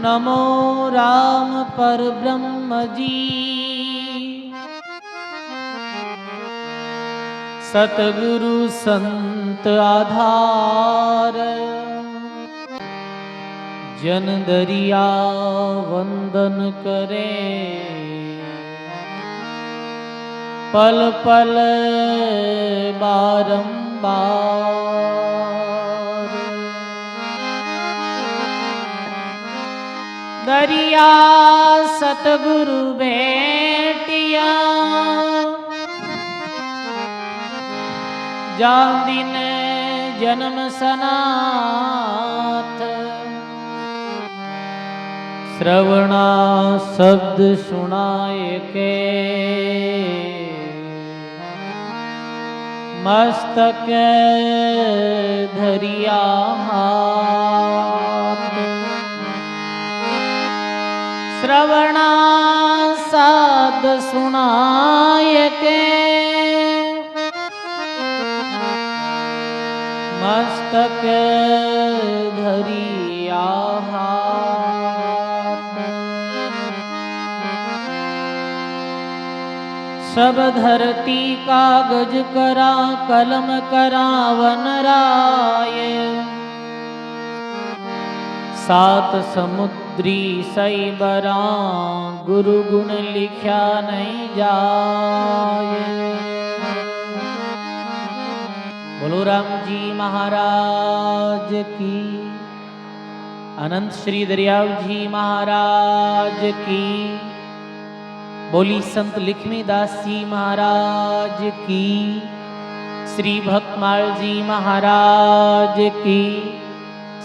नमो राम परब्रह्म जी। सतगुरु संत आधार, जन दरिया वंदन करे। पल पल बारंबार, दरिया सतगुरु भेटिया। जान दिन जन्म सनाथ, श्रवणा शब्द सुनाए के। मस्तक धरिया हाथ, श्रवणा शब्द सुनाए के। मस्तक धरिया हाथ, सब धरती कागज करा कलम करा वन राय। सात समुद्री सई बरा गुरु गुण लिख्या नहीं जाए। बोलो राम जी महाराज की, अनंत श्री दरियाव जी महाराज की। बोली संत लक्ष्मीदास जी महाराज की, श्री भक्तमाल जी महाराज की।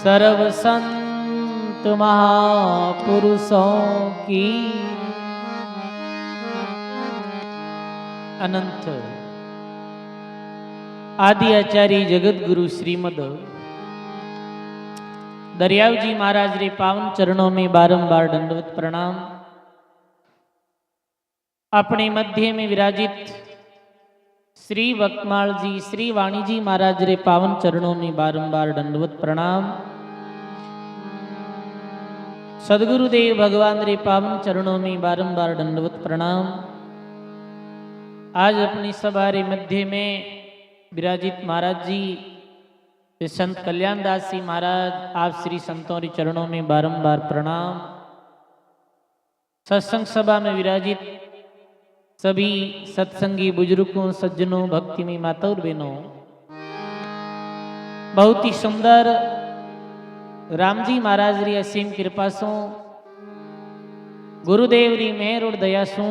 सर्व संत महापुरुषों की अनंत आदि आचार्य जगत गुरु श्रीमद दरियाव जी महाराज रे पावन चरणों में बारंबार दंडवत प्रणाम। अपने मध्य में विराजित श्री भक्तमाल जी श्री वाणी जी महाराज रे पावन चरणों में बारंबार दंडवत प्रणाम। सदगुरुदेव भगवान रे पावन चरणों में बारंबार दंडवत प्रणाम। आज अपनी सभा रे मध्य में विराजित महाराज जी संत कल्याणदास जी महाराज, आप श्री संतों रे चरणों में बारंबार प्रणाम। सत्संग सभा में विराजित सभी सत्संगी बुजुर्गों, सज्जनों, भक्तिमय माता और बहनों, बहुत ही सुंदर राम जी महाराज री असीम कृपा सो, गुरुदेव री मेहर और दया सो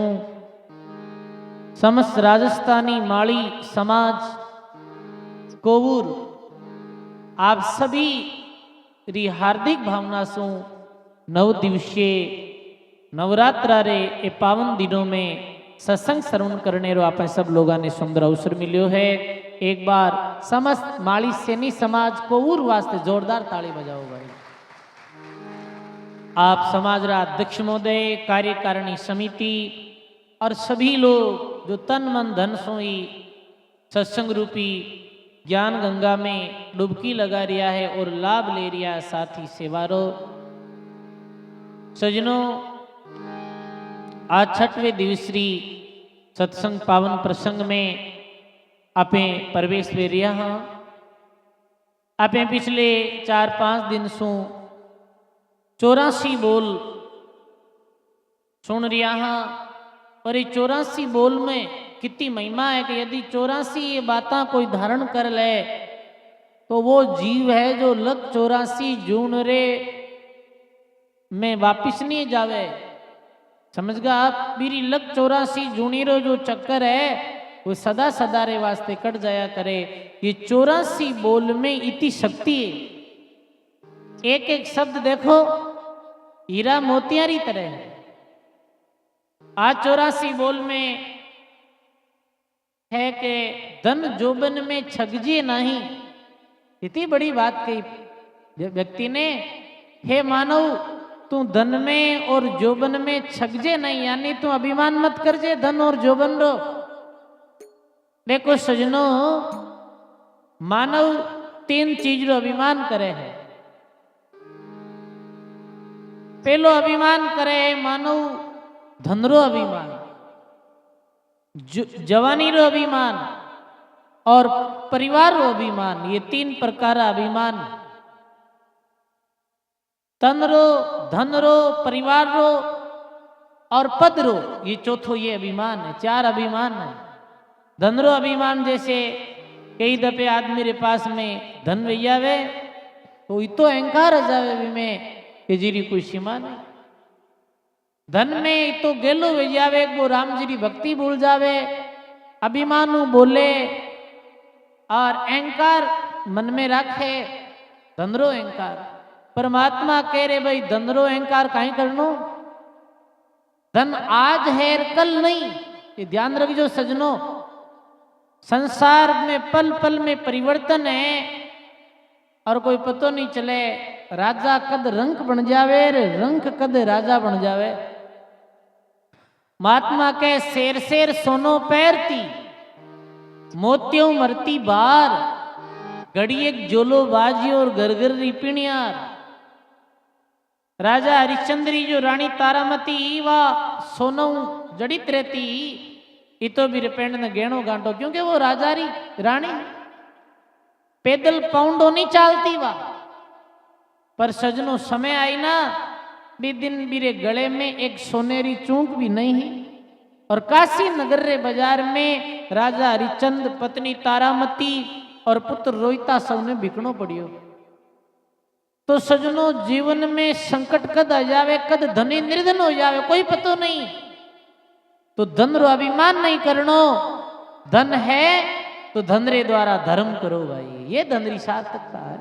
समस्त राजस्थानी माड़ी समाज कोवूर आप सभी री हार्दिक भावना सो नव दिवसीय नवरात्रा रे ए पावन दिनों में सत्संग श्रवण करने रो आप सब लोगों ने सुंदर अवसर मिलो है। एक बार समस्त माली सैनी समाज कोवूर वास्ते जोरदार ताली बजाओ भाई। आप समाज रा अध्यक्ष महोदय, कार्यकारिणी समिति और सभी लोग जो तन मन धन सोई सत्संग रूपी ज्ञान गंगा में डुबकी लगा रिया है और लाभ ले रिया है, साथ ही सेवारो सजनों, आज 6वें दिवसीय सत्संग पावन प्रसंग में आपे प्रवेश ले रिया हाँ। आपे पिछले 4-5 दिन सु 84 बोल सुन रिया हाँ। और ये 84 बोल में कितनी महिमा है कि यदि 84 ये बातें कोई धारण कर ले तो वो जीव है जो लग 84 जून रे में वापिस नहीं जावे। समझ गया आप? मेरी लग 84 जूनी रो जो चक्कर है वो सदा सदा रे वास्ते कट जाया करे। ये 84 बोल में इतनी शक्ति है। एक एक शब्द देखो हीरा मोतियारी तरह है। आज 84 बोल में है कि धन जोबन में छगजे नहीं। इतनी बड़ी बात कही व्यक्ति ने, हे मानव तू धन में और जोबन में छगजे नहीं, यानी तू अभिमान मत करजे धन और जोबन रो। देखो सजनों, मानव 3 चीज रो अभिमान करे है। पहलो अभिमान करे मानव धनरो अभिमान, जवानी रो अभिमान और परिवार रो अभिमान। ये तीन प्रकार अभिमान, तन रो, धन रो, परिवार रो और पद रो, ये चौथो ये अभिमान है। चार अभिमान है। धन रो अभिमान जैसे कई दफे आदमी रे पास में धन वही आवे तो इतो अहंकार आ जावे में कि जीरी कोई सीमा नहीं। धन में तो गेलो वही आवे वो राम जी की भक्ति भूल जावे, अभिमानु बोले और अहंकार मन में रखे, धनरो अहंकार। परमात्मा कह रहे भाई धनरो अहंकार काहे करनो, धन आज है कल नहीं। ये ध्यान रखियो सजनो, संसार में पल पल में परिवर्तन है और कोई पतो नहीं चले राजा कद रंक बन जावे, रंक कद राजा बन जावे। महात्मा के शेर शेर सोनो पैरती, मोतियों मरती बार, घड़ी एक जोलो बाजी और गरगर रिपिणियार। राजा हरिश्चंद्री जो रानी तारामती वा सोनो जड़ित रहती, इतो भी रिपेंड ने गेणो गांटो, क्योंकि वो राजा री रानी पैदल पाउंडो नहीं चालती वा। पर सजनो समय आई ना भी दिन बीरे गले में एक सोनेरी चूंक भी नहीं है। और काशी नगर रे बाजार में राजा हरिचंद, पत्नी तारामती और पुत्र रोहिता सबने बिकनो पड़ियो। तो सजनो जीवन में संकट कद आ जावे, कद धनी निर्धन हो जावे, कोई पतो नहीं। तो धन रो अभिमान नहीं करनो, धन है तो धन रे द्वारा धर्म करो भाई, ये धन री सार्थकता है।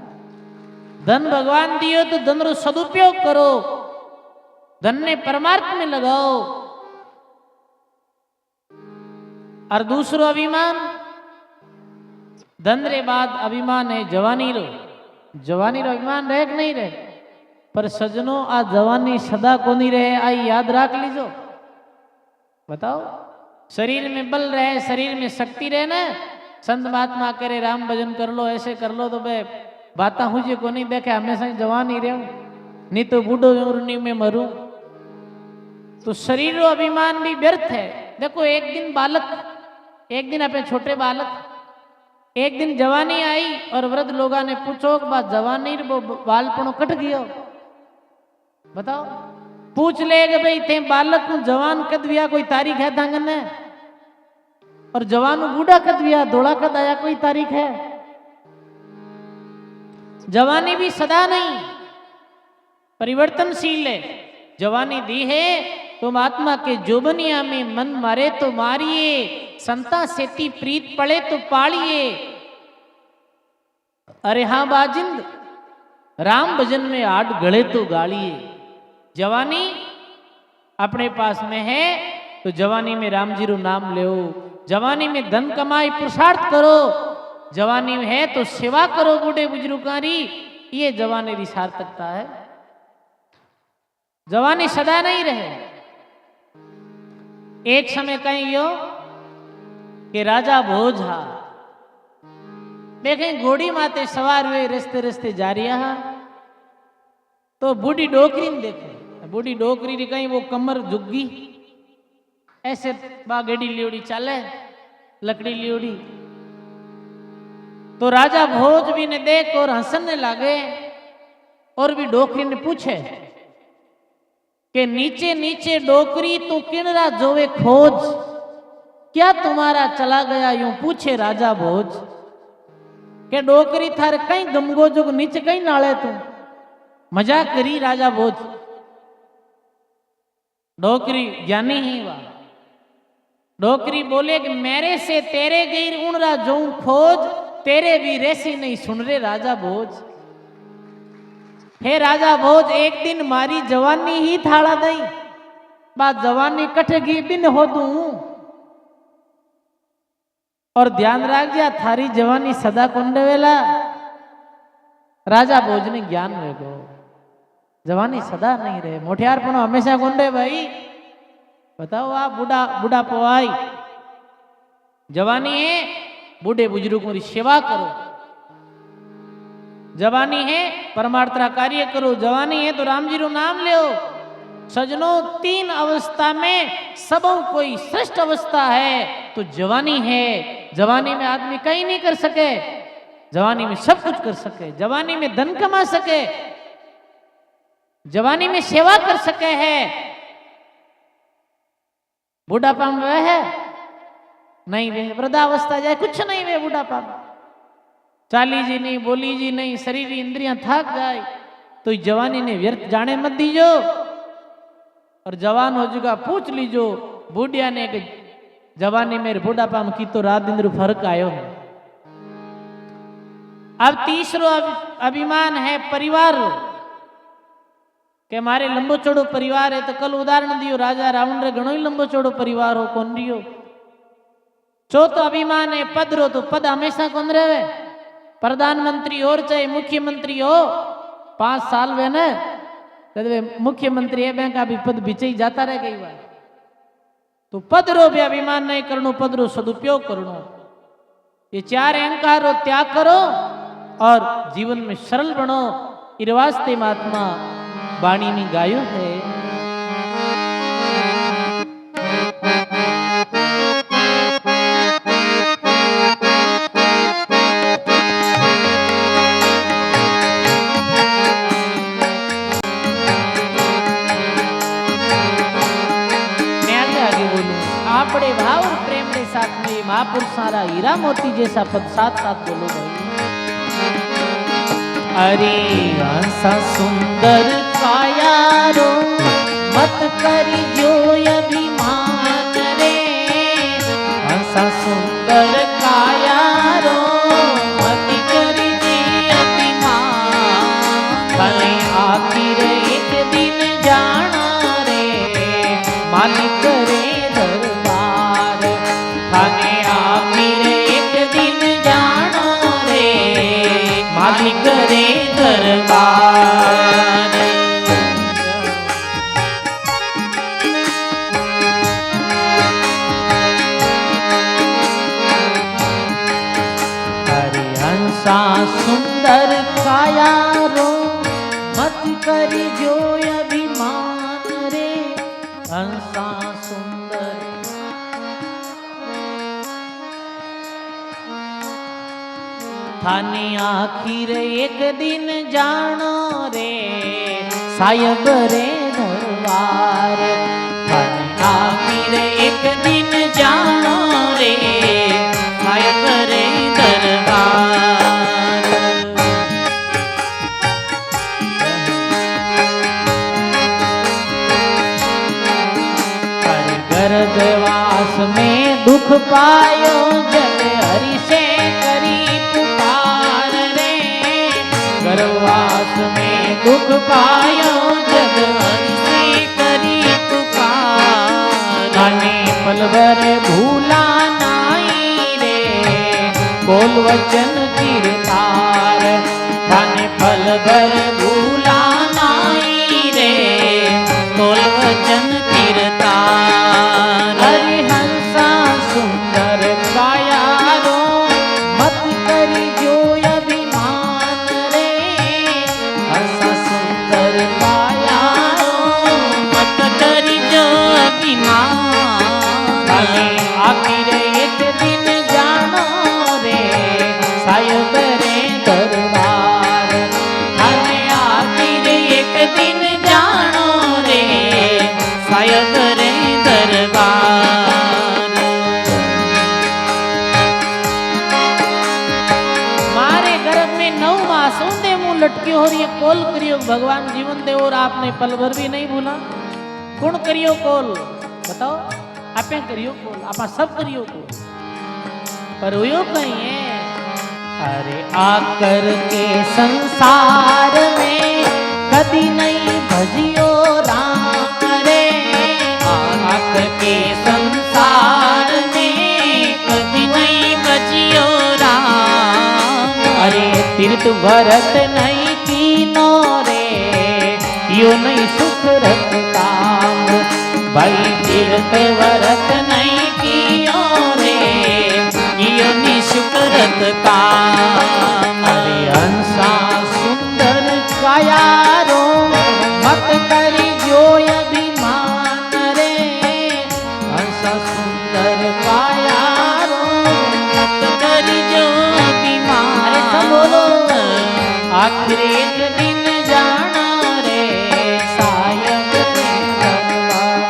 धन भगवान दियो तो धन रो सदुपयोग करो, धन ने परमार्थ में लगाओ। और दूसरो अभिमान, धन रे बाद अभिमान है जवानी रो। जवानी रो अभिमान रहे कि नहीं रहे? पर सजनो आ जवानी सदा को नहीं रहे, आई याद रख लीजो। बताओ, शरीर में बल रहे, शरीर में शक्ति रहे ना, संत महात्मा करे राम भजन कर लो, ऐसे कर लो तो बे बाता हुए को नहीं देखे, हमेशा जवान ही रहूं, नहीं तो बूढ़ो उर्नी में मरूं। तो शरीर रो अभिमान भी व्यर्थ है। देखो एक दिन बालक, एक दिन अपने छोटे बालक, एक दिन जवानी आई और वृद्ध लोगा ने पूछो कि बात जवानी वो बालपणो कट गयो। बताओ, पूछ ले कि भाई थे बालक जवान कद दिया, कोई तारीख है धांगन ने? और जवान बूढ़ा कद दिया, दौड़ा कद आया, कोई तारीख है? जवानी भी सदा नहीं, परिवर्तनशील है। जवानी दी है तो महात्मा के जोबनिया में मन मारे तो मारिए, संता सेती प्रीत पड़े तो पालिए। अरे हाँ बाजिंद, राम भजन में आड़ गड़े तो गालिए। जवानी अपने पास में है तो जवानी में राम जी रो नाम ले, जवानी में धन कमाई पुरुषार्थ करो, जवानी में है तो सेवा करो बूढ़े बुजुर्गारी, ये जवानी की सार्थकता है। जवानी सदा नहीं रहे। एक समय कहीं यो कि राजा भोज हा देखें घोड़ी माते सवार हुए, रस्ते रस्ते जा रहा तो बूढ़ी डोकरी ने देखे। बूढ़ी डोकरी ने कहीं वो कमर झुग्गी, ऐसे बा गड़ी लियोड़ी चाले, लकड़ी लियोड़ी। तो राजा भोज भी ने देख और हंसने लगे। और भी डोकरी ने पूछे कि नीचे नीचे डोकरी तू किनरा जोवे खोज, क्या तुम्हारा चला गया यूं पूछे राजा भोज। के डोकरी थारे कहीं गमगो जो नीचे कहीं नाले तू, मजाक करी राजा भोज। डोकरी ज्ञानी ही वा। डोकरी बोले कि मेरे से तेरे गई उनरा जो खोज, तेरे भी रेसी नहीं सुन रे राजा भोज। हे राजा भोज, एक दिन मारी जवानी ही थाड़ा दई, बात जवानी कटगी बिन हो दू। और ध्यान रख जा थारी जवानी सदा कुंडे वेला। राजा भोज ने ज्ञान वेगो, जवानी सदा नहीं रहे, मोटियार पण हमेशा कुंडे भाई। बताओ आप बूढ़ा बूढ़ा पवाई, जवानी है बूढ़े बुजुर्गों की सेवा करो, जवानी है परमार्थ कार्य करो, जवानी है तो राम जी रो नाम ले। सजनों, 3 अवस्था में सबों कोई श्रेष्ठ अवस्था है तो जवानी है। जवानी में आदमी कहीं नहीं कर सके, जवानी में सब कुछ कर सके, जवानी में धन कमा सके, जवानी में सेवा कर सके है। बुढ़ापा में वह है नहीं, वे वृद्धावस्था जाए कुछ नहीं, वे बुढ़ापा में चाली जी नहीं, बोली जी नहीं, शरीर इंद्रियां थक जाए तो जवानी ने व्यर्थ जाने मत दीजो। और जवान हो जुगा पूछ लीजो बूढ़िया ने कि जवानी में बुढ़ापा में की तो रात दिन फर्क आयो है। अब तीसरो अभिमान है परिवार के मारे लंबो चौड़ो परिवार है। तो कल उदाहरण दियो राजा रावण रे घणो ही लंबो चौड़ो परिवार हो कौन रियो। चौथो अभिमान है पद रो, तो पद हमेशा कौन रहे, प्रधानमंत्री और चाहे मुख्यमंत्री हो 5 साल वे न मुख्यमंत्री है बैंक का भी पद बीचे ही जाता रह गई बार। तो पद रो भी अभिमान नहीं करनो, पद रो सदुपयोग करनो। ये 4 अहंकार रो त्याग करो और जीवन में सरल बनो। इरवास्ते महात्मा वाणी में गायो है। आपड़े भाव और प्रेम के साथ में महापुरुष सारा हीरा मोती जैसा पद साथ साथ बोलो भाई। अरे ऐसा सुंदर काया रो मत करी जो अभिमान रे, ऐसा सुंदर काया रो मत करी जो अभिमान। भले आखिर एक दिन जाना रे मालिक रे दरबार, थाने आखिर एक दिन जाना रे मालिक रे दरबार। हरिहंसा सुंदर काया रो मत करी जो अभिमान रे, हंसा सुंदर थाने आखिर एक दिन जानो रे सायब रे दरबार। थाने आखिर एक दिन जानो रे सायब रे दरबार। हर गर्भवास में दुख पायो जब हरि से करी पुकार रे, गर्भवास में दुख पायो जब हरि से करी पुकार। थाने पल भर भूला नाई रे बोल वचन कीरतार, थाने पल भर भूला नाई रे बोल वचन कीरतार। हरिहंसा सुंदर काया रो मत करी जो अभिमान रे, हंसा सुंदर काया रो मत करी जो अभिमान। आखिर एक दिन जानो रे सायब रे दरबार, आखिर एक दिन जानो रे सायब रे दरबार। मारे गर्भ में 9 मास ऊंधे मुंह लटके हो रही है, कोल करियो भगवान जीवन दे और आपने पल भर भी नहीं भूला। कौन करियो कोल बताओ, आपे करियो कोल, आपा सब करियो कोल, पर हुयो कहीं है। अरे आकर के संसार में कदी नहीं भजियो राम रे, आकर के संसार में कदी नहीं भजियो राम। अरे तीर्थ भरत नहीं कीनो रे यो नहीं सुख रत काम, भाई तीर्थ भरत नहीं कियो रे यो नहीं सुख रत काम। अरे हंसा सुंदर काया रो मत करी जो अभी आखिर एक दिन जाना रे सायब रे दरबार।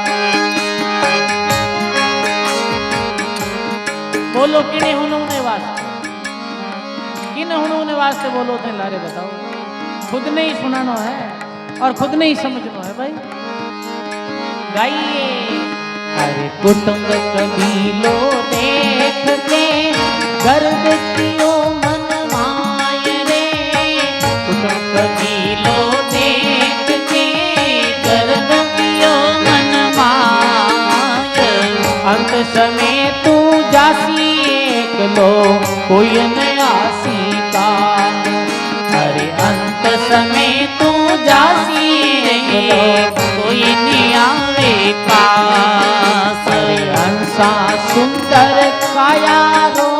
बोलो किने हुने वास्ते, किन हुने वास्ते बोलो थे लारे बताओ। खुद ने ही सुनानो है और खुद ने ही समझना है भाई। गाइए। अरे कुटुंब कबीलो देख के गर्द कियो मन माय रे। कुटुंब कबीलो देख के गर्द कियो मन माय। अंत समय तू जासी एकलो कोई न आसी का। अरे अंत समय तू जासी एकलो कोई न आवे पास। हंसा सुंदर काया रो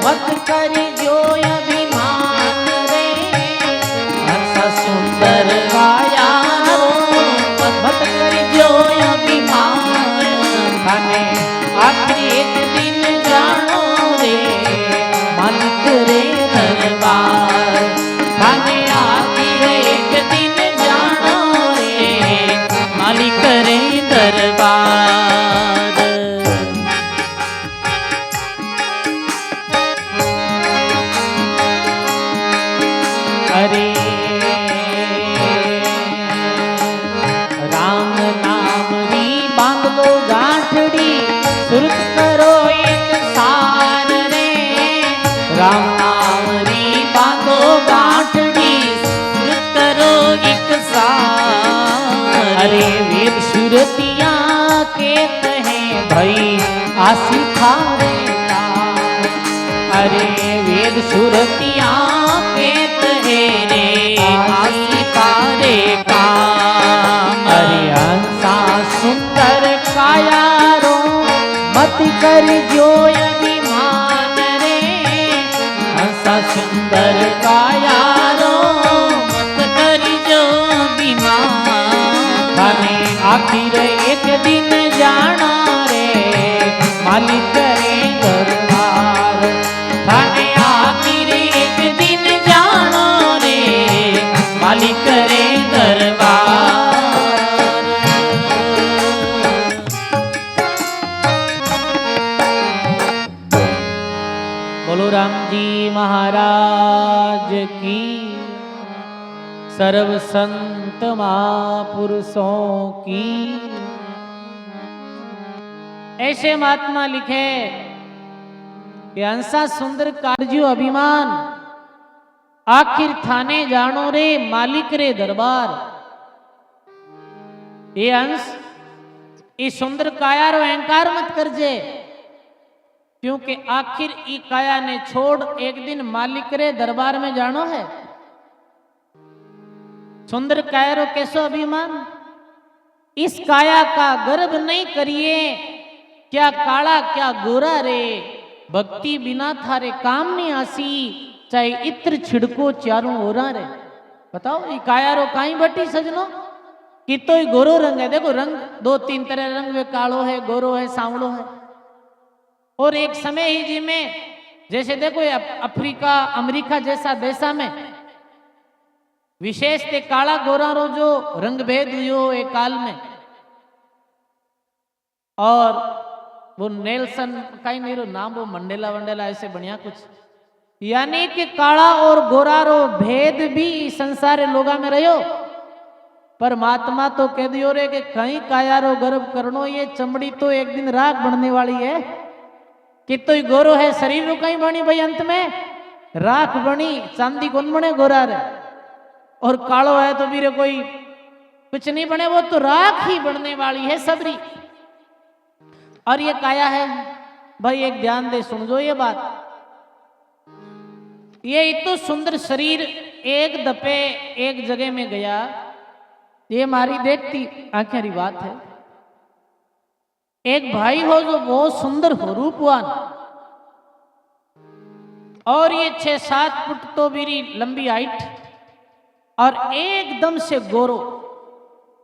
मत कर जो अभिमान रे। हंसा सुंदर काया रो मत कर जो अभिमान। खाने आखिर एक दिन जानो रे मालिक रे दरबार। खाने आखिर एक दिन जानो रे मालिक रे दरबार। अरे राम नाम री बांध लो गांठड़ी सुरत करो एक सार रे। राम नाम री बांधो गांठड़ी सुरत करो एक सार। अरे वेद सुरतिया के तहे भई आसी थारे तार। अरे वेद सुरतिया के तहे रे आसी थारे काम। अरे हंसा सुंदर काया रो मत कर जो अभिमान रे। हंसा सुंदर काया रो मत कर जो अभिमान। खाने आखिर एक दिन जाना रे मालिक रे दरबार। खाने आखिर एक दिन जाना रे मालिक रे दरबार। बोलो राम जी महाराज की। सर्व संत महापुरुषों की। ऐसे महात्मा लिखे कि हंसा सुंदर कारजियो अभिमान। आखिर थाने जानो रे मालिक रे दरबार। ये हंस इस सुंदर काया रो अहंकार मत करजे। क्योंकि आखिर ई काया ने छोड़ एक दिन मालिक रे दरबार में जानो है। सुंदर काया रो कैसो अभिमान। इस काया का गर्व नहीं करिए। क्या काला क्या गोरा रे भक्ति बिना थारे काम नहीं आसी। चाहे इत्र छिड़को चारों ओरा रे। बताओ ये काया रो काई बटी सजनो कि तो ही गोरो रंग है। देखो रंग दो तीन तरह रंग में कालो है गोरो है सांवलो है। और एक समय ही जी में जैसे देखो अफ्रीका अमेरिका जैसा देशा में विशेष ते काला गोरा रो जो रंग भेद हुयो एक काल में। और वो नेल्सन कहीं नहीं रो नाम वो मंडेला वंडेला ऐसे बढ़िया कुछ। यानी कि काला और गोरा रो भेद भी संसार लोगा में रहो। पर महात्मा तो कह दियो रे कि कहीं काया रो गर्व करनो। ये चमड़ी तो एक दिन राख बनने वाली है। कि तो ही गोरो है शरीर रो कहीं बनी भाई अंत में राख बनी। चांदी कौन बने गोरा रे। और कालो है तो भी रे कोई कुछ नहीं बने। वो तो राख ही बनने वाली है सबरी। और ये काया है भाई एक ध्यान दे सुन जो ये बात। ये इतो सुंदर शरीर एक दफे एक जगह में गया। ये हमारी देखती आंखें री बात है। एक भाई हो जो बहुत सुंदर हो रूपवान। और ये 6-7 फुट तो मेरी लंबी हाइट। और एकदम से गोरो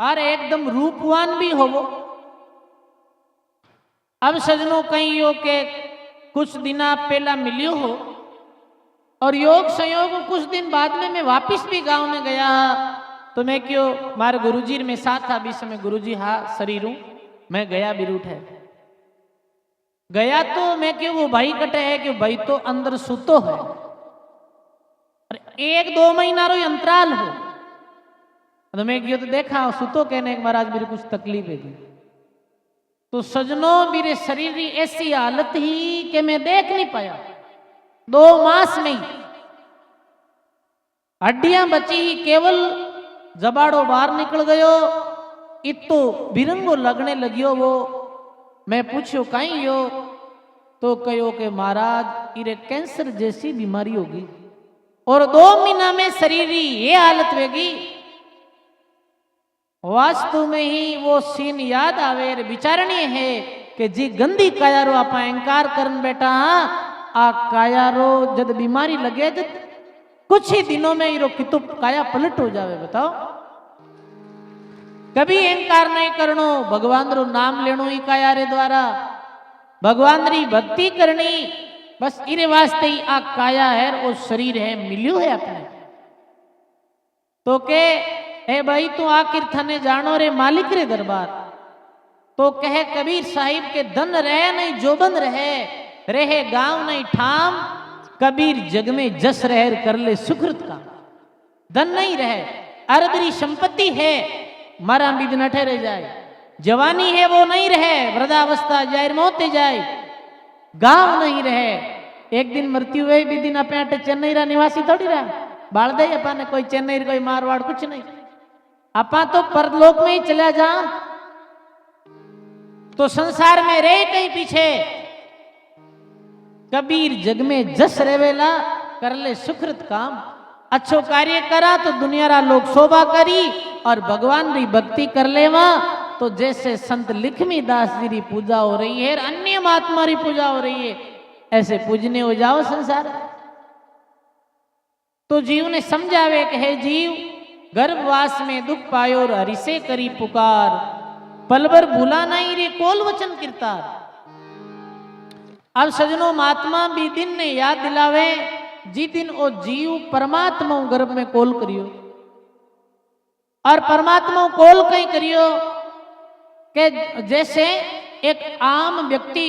और एकदम रूपवान भी हो वो। अब सजनों कहीं हो के कुछ दिना पहला मिलियो हो। और योग संयोग कुछ दिन बाद में मैं वापिस भी गांव में गया तो मैं क्यों मारे गुरुजी में साथ था बीच में गुरुजी हाँ शरीर हूं मैं गया भी रूठ है गया तो मैं क्यों वो भाई कटे है कि भाई तो अंदर सुतो है और 1-2 महीना रो अंतराल हो तो मैं क्यों तो देखा सुतो कहने महाराज मेरी कुछ तकलीफ है तो सजनों मेरे शरीर की ऐसी हालत ही कि मैं देख नहीं पाया 2 मास में हड्डियां बची केवल जबाड़ो बाहर निकल गयो इतो बिरंगो लगने लगियो वो मैं पूछो कहीं यो तो कहो कि महाराज इरे कैंसर जैसी बीमारी होगी और 2 महीना में शरीर की ये हालत होगी वास्तव में ही वो सीन याद आवे विचारणीय है कि जी गंदी कायारो आप अहंकार करन बेटा आ कायारो जब बीमारी लगे जब कुछ ही दिनों में इरो कितु काया पलट हो जावे बताओ कभी अहंकार नहीं करनो भगवान रो नाम लेनो ही काया रे द्वारा भगवान री भक्ति करनी बस इरे वास्ते ही आ काया है और शरीर है मिलियो है अपने तो के हे भाई तू आखिर थाने जानो रे मालिक रे दरबार तो कहे कबीर साहिब के धन रहे नहीं जोबन रहे गांव नहीं ठाम कबीर जग में जस रहे कर ले सुकृत का धन नहीं रहे अरदरी संपत्ति है मारा बीज न ठहरे जाए जवानी है वो नहीं रहे वृद्धावस्था जाहिर मोते जाए गांव नहीं रहे एक दिन मृत्यु हुए भी दिन अपने अटे चेन्नई रा निवासी थोड़ी रहा बाल दे अपने कोई चेन्नई कोई मारवाड़ कुछ नहीं अपा तो परलोक में ही चला जा तो संसार में रहे कहीं पीछे कबीर जग में जस रेवेला कर ले सुकृत काम अच्छो कार्य करा तो दुनिया रा लोग शोभा करी और भगवान री भक्ति कर लेवा तो जैसे संत लक्ष्मी दास जी री पूजा हो रही है अन्य महात्मा री पूजा हो रही है ऐसे पूजने हो जाओ संसार तो जीव ने समझावे कि हे जीव गर्भवास में दुख पायो और हरि से करी पुकार पलबर भूला नहीं रे कोल वचन कीर्तार अब सजनों महात्मा भी दिन ने याद दिलावे जी दिन ओ जीव परमात्मा गर्भ में कोल करियो और परमात्मा कोल कहीं करियो के जैसे एक आम व्यक्ति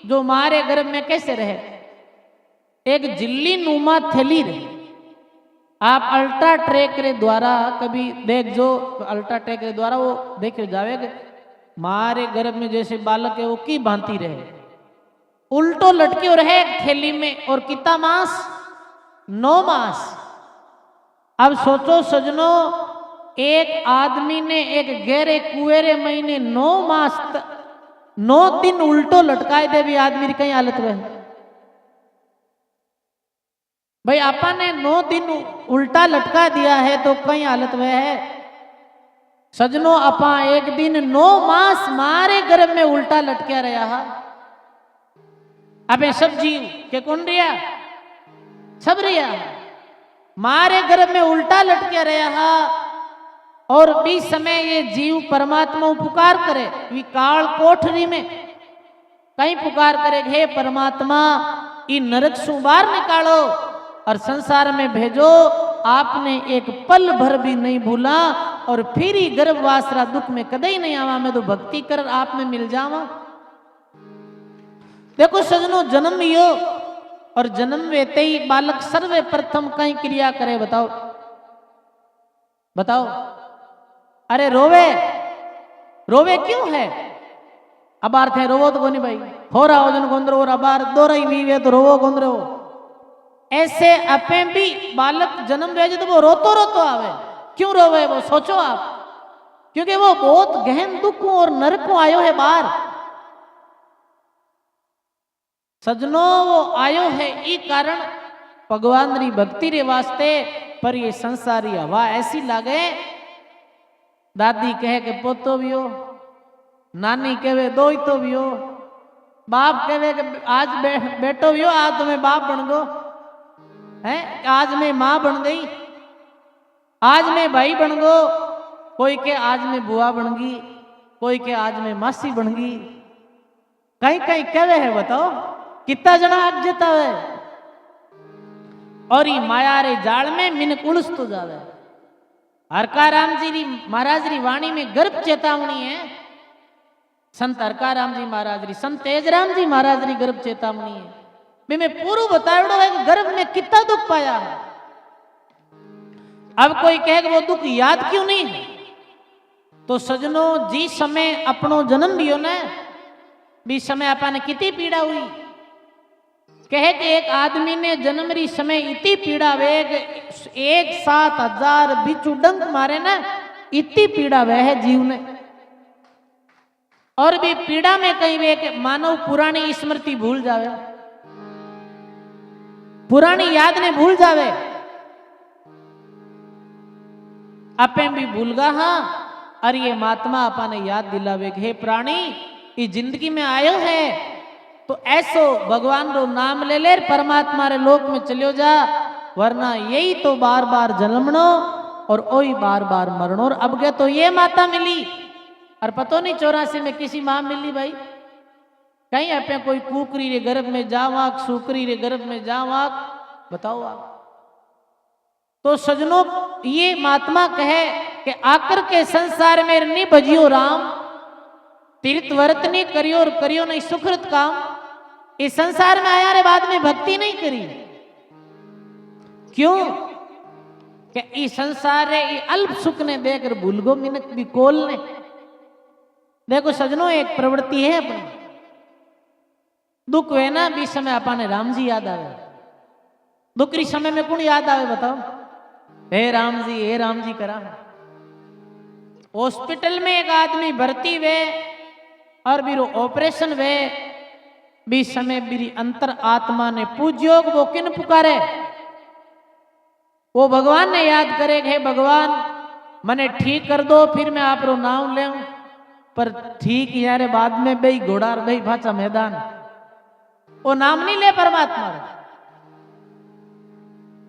जो मारे गर्भ में कैसे रहे एक जिल्ली नुमा थैली रहे आप अल्ट्रा ट्रैक के द्वारा कभी देख जो अल्ट्रा ट्रैक के द्वारा वो देखे जावे मारे गर्भ में जैसे बालक है वो की भांति रहे उल्टो लटके रहे थैली में और कितना मास 9 मास अब सोचो सजनों एक आदमी ने एक गहरे कुएरे महीने 9 मास 9 दिन उल्टो लटकाए दे भी आदमी की कई हालत में भाई आपा ने 9 दिन उल्टा लटका दिया है तो कई हालत में है सजनों अपा एक दिन 9 मास मारे गर्भ में उल्टा लटका रहा अबे सब जीव के कौन रिया सब रिया मारे गर्भ में उल्टा लटके रहा और बीच समय ये जीव परमात्मा पुकार करे विकाल कोठरी में कहीं पुकार करे हे परमात्मा इन नरक से बाहर निकालो और संसार में भेजो आपने एक पल भर भी नहीं भूला और फिर ही गर्भवासरा दुख में कदे ही नहीं आवा मैं तो भक्ति कर आप में मिल जावा देखो सजनों जन्म यो और जन्म वेते ही बालक सर्वे प्रथम कई क्रिया करे बताओ बताओ अरे रोवे रोवे क्यों है अबार थे रोवो तो कोनी भाई हो रहा हो जन गोंद्रो और अबार दो रही वीवे तो रोवो गोंद्रो ऐसे अपे भी बालक जन्म भेजे तो वो रोतो रोतो आवे क्यों रोवे वो सोचो आप क्योंकि वो बहुत गहन दुख और नरक आयो है बाहर सजनों वो आयो है ई कारण भगवान री भक्ति रे वास्ते पर ये संसारी हवा ऐसी लागे दादी कहे के पोतो भी हो नानी कहे दो ही तो भी हो बाप कहे कि आज बेटो भी हो आज तुम्हें बाप बन गो है आज मैं माँ बन गई आज मैं भाई बन गो कोई के आज मैं बुआ बन गई कोई के आज मैं मासी बन गई कहीं कहीं कहे है बताओ कितना जना आज जता है और ई माया रे जाल में मिनक उलझ तो जावे। हरकाराम जी री महाराज री वाणी में गर्भ चेतावनी है। संत हरकाराम जी महाराज री, संत तेजराम जी महाराज री गर्भ चेतावनी है। बे मैं पूरा बतावड़ो है कि गर्भ में कितना दुख पाया है। अब कोई कहे वो दुख याद क्यों नहीं है, तो सजनों जी समय अपनो जन्म लियो ने, भी समय आपने कितनी पीड़ा हुई। कहे कि एक आदमी ने जन्म री समय इतनी पीड़ा वे, 1,7,000 बिच्छू डंक मारे ना, इतनी पीड़ा वे है जीव ने। और भी पीड़ा में कहीं वे कि मानव पुरानी स्मृति भूल जावे, पुरानी याद ने भूल जावे। आपे भी भूल गा हाँ, और ये महात्मा अपने याद दिलावे कि हे प्राणी, ये जिंदगी में आयो है तो ऐसो भगवान रो नाम ले ले, परमात्मा रे लोक में चलियो जा, वरना यही तो बार बार जन्मनो और वही बार बार मरणो। और अब के तो ये माता मिली, और पतो नहीं 84 में किसी माँ मिली भाई, कहीं आपे कोई कुकरी रे गर्भ में जावाक, सुकरी रे गर्भ में जावाक, बताओ आप। तो सजनों ये महात्मा कहे कि आकर के संसार में नहीं भजियो राम, तीर्थ व्रत नहीं करियो और करियो नहीं सुकृत काम। इस संसार में आया रे बाद में भक्ति नहीं करी, क्यों कि इस संसार रे ये अल्प सुख ने देकर भूल गो मिनक भी कोल ने। देखो सजनों एक प्रवृत्ति है अपनी, दुख वे ना भी समय अपने राम जी याद आवे। दुखरी समय में कौन याद आवे बताओ, हे राम जी करा। हॉस्पिटल में एक आदमी भर्ती वे और बीरो ऑपरेशन वे, भी समय मेरी अंतर आत्मा ने पूज्यो वो किन पुकारे, वो भगवान ने याद करे हे भगवान मने ठीक कर दो, फिर मैं आप रो नाम ले। पर ठीक यारे बाद में भाई घोड़ा भाई भाचा मैदान, वो नाम नहीं ले परमात्मा।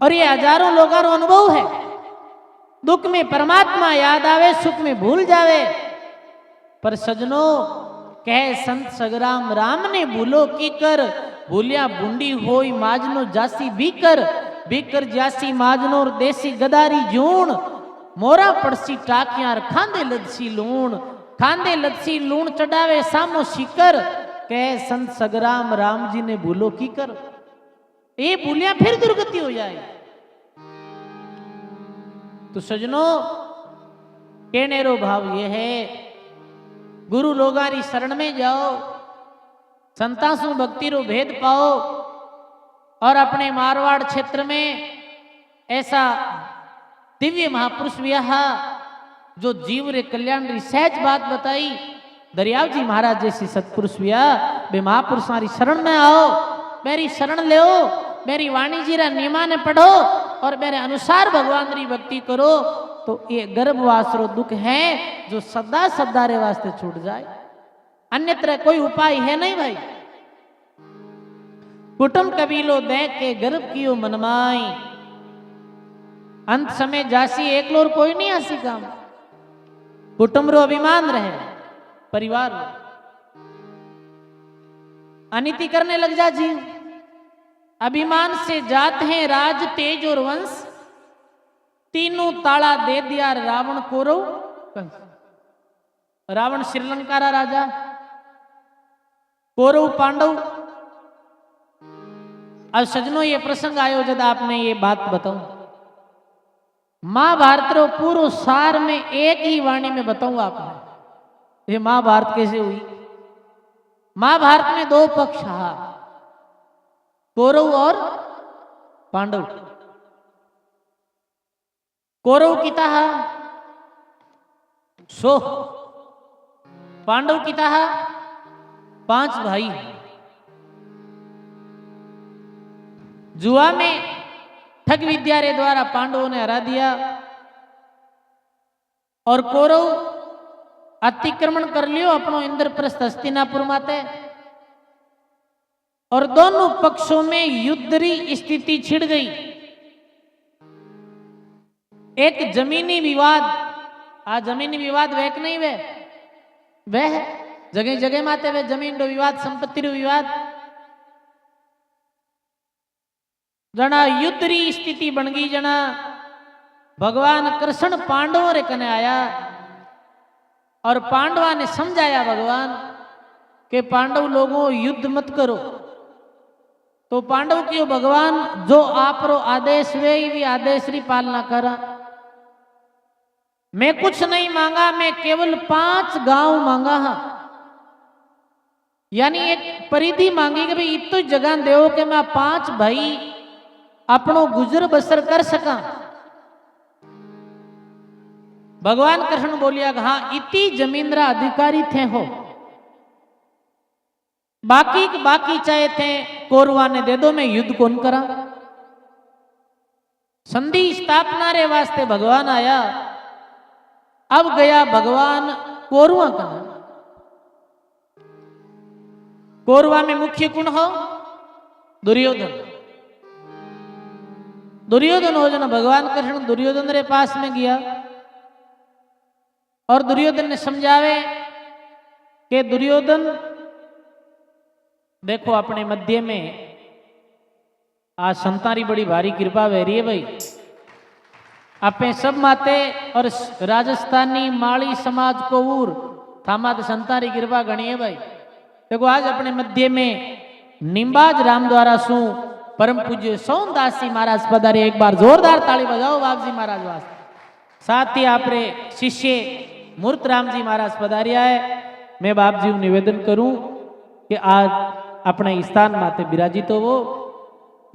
और ये हजारों लोगों का अनुभव है, दुख में परमात्मा याद आवे, सुख में भूल जावे। पर सजनों कहे संत सगराम राम ने भूलो की कर, भूलिया बूंदी होई माजनो जासी बीकर, बीकर जासी माजनो और देसी गदारी जून, मोरा पड़सी टाकियार खांदे लदसी लूण, खांदे लदसी लूण चढ़ावे सामो शिकर। कहे संत सगराम राम जी ने भूलो की कर, ये भूलिया फिर दुर्गति हो जाए। तो सजनों कहने रो भाव ये है, गुरु लोगारी शरण में जाओ, संतासु भक्ति रो भेद पाओ। और अपने मारवाड़ क्षेत्र में ऐसा दिव्य महापुरुष विहा जो जीव रे कल्याण री सहज बात बताई, दरियाव जी महाराज जैसी सतपुरुष विहा बे महापुरुषारी शरण में आओ, मेरी शरण ले, मेरी वाणी जी रा नियमा ने पढ़ो और मेरे अनुसार भगवान री भक्ति करो, तो ये गर्भवास रो दुख है जो सदा सदा रे वास्ते छूट जाए। अन्यत्र कोई उपाय है नहीं भाई। कुटुंब कबीलो देख के गर्भ कियो मनमाई, अंत समय जासी एकलोर कोई नहीं आसी काम। कुटुंब रो अभिमान रहे, परिवार अनिति करने लग जा जीव, अभिमान से जात हैं राज तेज और वंश, तीनों ताला दे दिया रावण कौरव कंस। रावण श्रीलंका रा राजा, कौरव पांडव। अब सजनों ये प्रसंग आयो जब आपने ये बात बताऊं, महाभारत रो पूरो सार में एक ही वाणी में बताऊं आपने ये महाभारत कैसे हुई। महाभारत में दो पक्ष हा, कौरव और पांडव। कौरव किता हा 100, पांडव किता हा 5 भाई। जुआ में ठग विद्या रे द्वारा पांडवों ने हरा दिया और कौरव अतिक्रमण कर लियो अपनो इंद्रप्रस्थ हस्तिनापुर माते, और दोनों पक्षों में युद्ध री स्थिति छिड़ गई। एक जमीनी विवाद, आ जमीनी विवाद वह नहीं वह जगह जगह माते वे जमीन रो विवाद, संपत्ति रो विवाद। जना युद्ध री स्थिति बन गई। जना भगवान कृष्ण पांडवों रे कने आया और पांडवा ने समझाया भगवान कि पांडव लोगों युद्ध मत करो। तो पांडव क्यों भगवान जो आप रो आदेश वे भी आदेश री पालना करा। मैं कुछ नहीं मांगा, मैं केवल 5 गांव मांगा हा। यानी एक परिधि मांगी कि भाई इतो जगह देव कि मैं 5 भाई अपनो गुजर बसर कर सका। भगवान कृष्ण बोलिया कि हाँ इति जमींद्रा अधिकारी थे हो। बाकी चाहे थे कौरवा ने दे दो, मैं युद्ध कौन करा। संधि स्थापना रे वास्ते भगवान आया। अब गया भगवान कौरवा का। कौरवा में मुख्य कौन हो? दुर्योधन। दुर्योधन हो जना भगवान कृष्ण दुर्योधन रे पास में गया और दुर्योधन ने समझावे कि दुर्योधन देखो अपने मध्य में आज संतारी बड़ी भारी कृपा वह रही है भाई। आपे सब माते और राजस्थानी माली समाज को ऊर थामात संतारी कृपा गणी है भाई। देखो आज अपने मध्य में निम्बाज राम द्वारा सु परम पूज्य सोमदास जी महाराज पधारे। एक बार जोरदार ताली बजाओ बाप जी महाराज वास्ते। साथ ही आपरे शिष्य मूर्त राम जी महाराज पधारिया है। मैं बाप जी निवेदन करूं कि आज अपने स्थान माते विराजित हो वो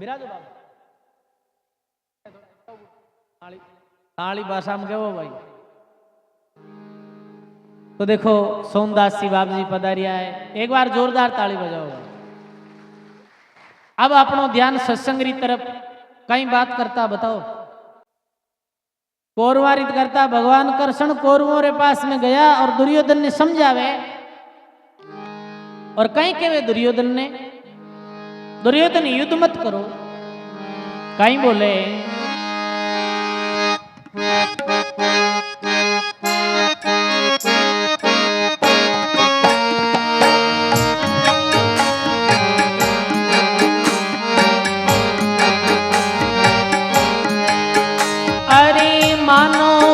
विराजो बाबा। ताली भाषा में कहो भाई। तो देखो सोमदास जी बाप जी पधारिया है। एक बार जोरदार ताली बजाओ। अब अपनो ध्यान सत्संग री तरफ कई बात करता बताओ। कौरवारित करता भगवान कृष्ण कौरवों रे पास में गया और दुर्योधन ने समझावे और कहीं के वे दुर्योधन युद्ध मत करो। कहीं बोले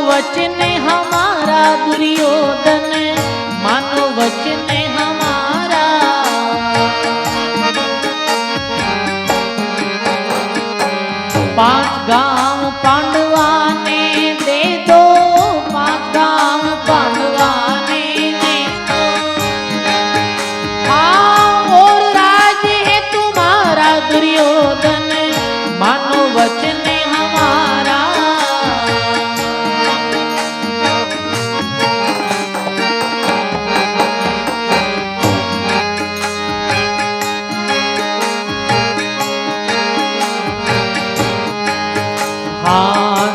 वचन हमारा दुर्योधन, मानो वचन हमारा। 5 गांव पांडवा ने दे दो, 5 गांव पांडवा ने दे दो। हाँ और राज है तुम्हारा दुर्योधन, मानो वचन हमारा।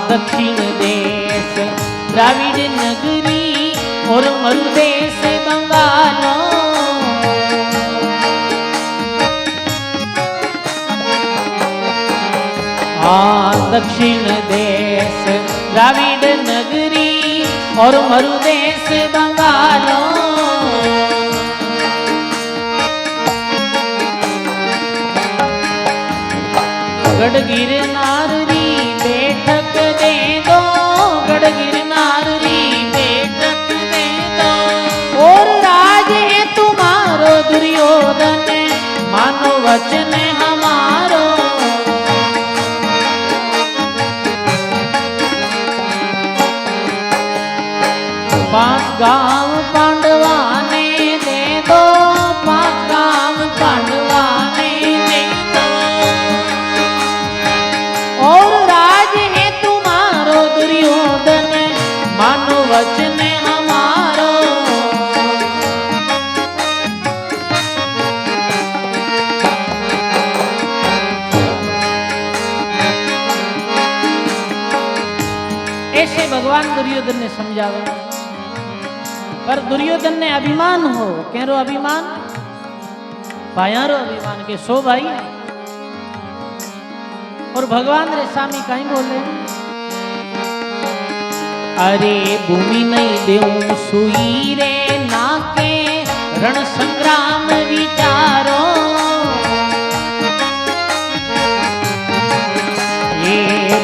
दक्षिण देश द्राविड नगरी और मरु देश बंगालो। दक्षिण देश द्राविड नगरी और मरु देश बंगालो। गढ़ गिरनार री बैठक दे दो, गढ़ गिरनार री बैठक दे दो। और राज है तुम्हारो दुर्योधन, मानो वचन हमारो। 5 गांव पांडवा ने दे दो, 5 गांव पांडवा ने दे दो। और राज है तुम्हारो दुर्योधन, मानो वचन हमारो। ऐसे भगवान दुर्योधन ने समझावे। पर दुर्योधन ने अभिमान हो, केरो अभिमान? भायारो अभिमान के सो भाई। और भगवान रे स्वामी कहीं बोले अरे भूमि नहीं देऊं सुई रे नाके, रण संग्राम विचारो।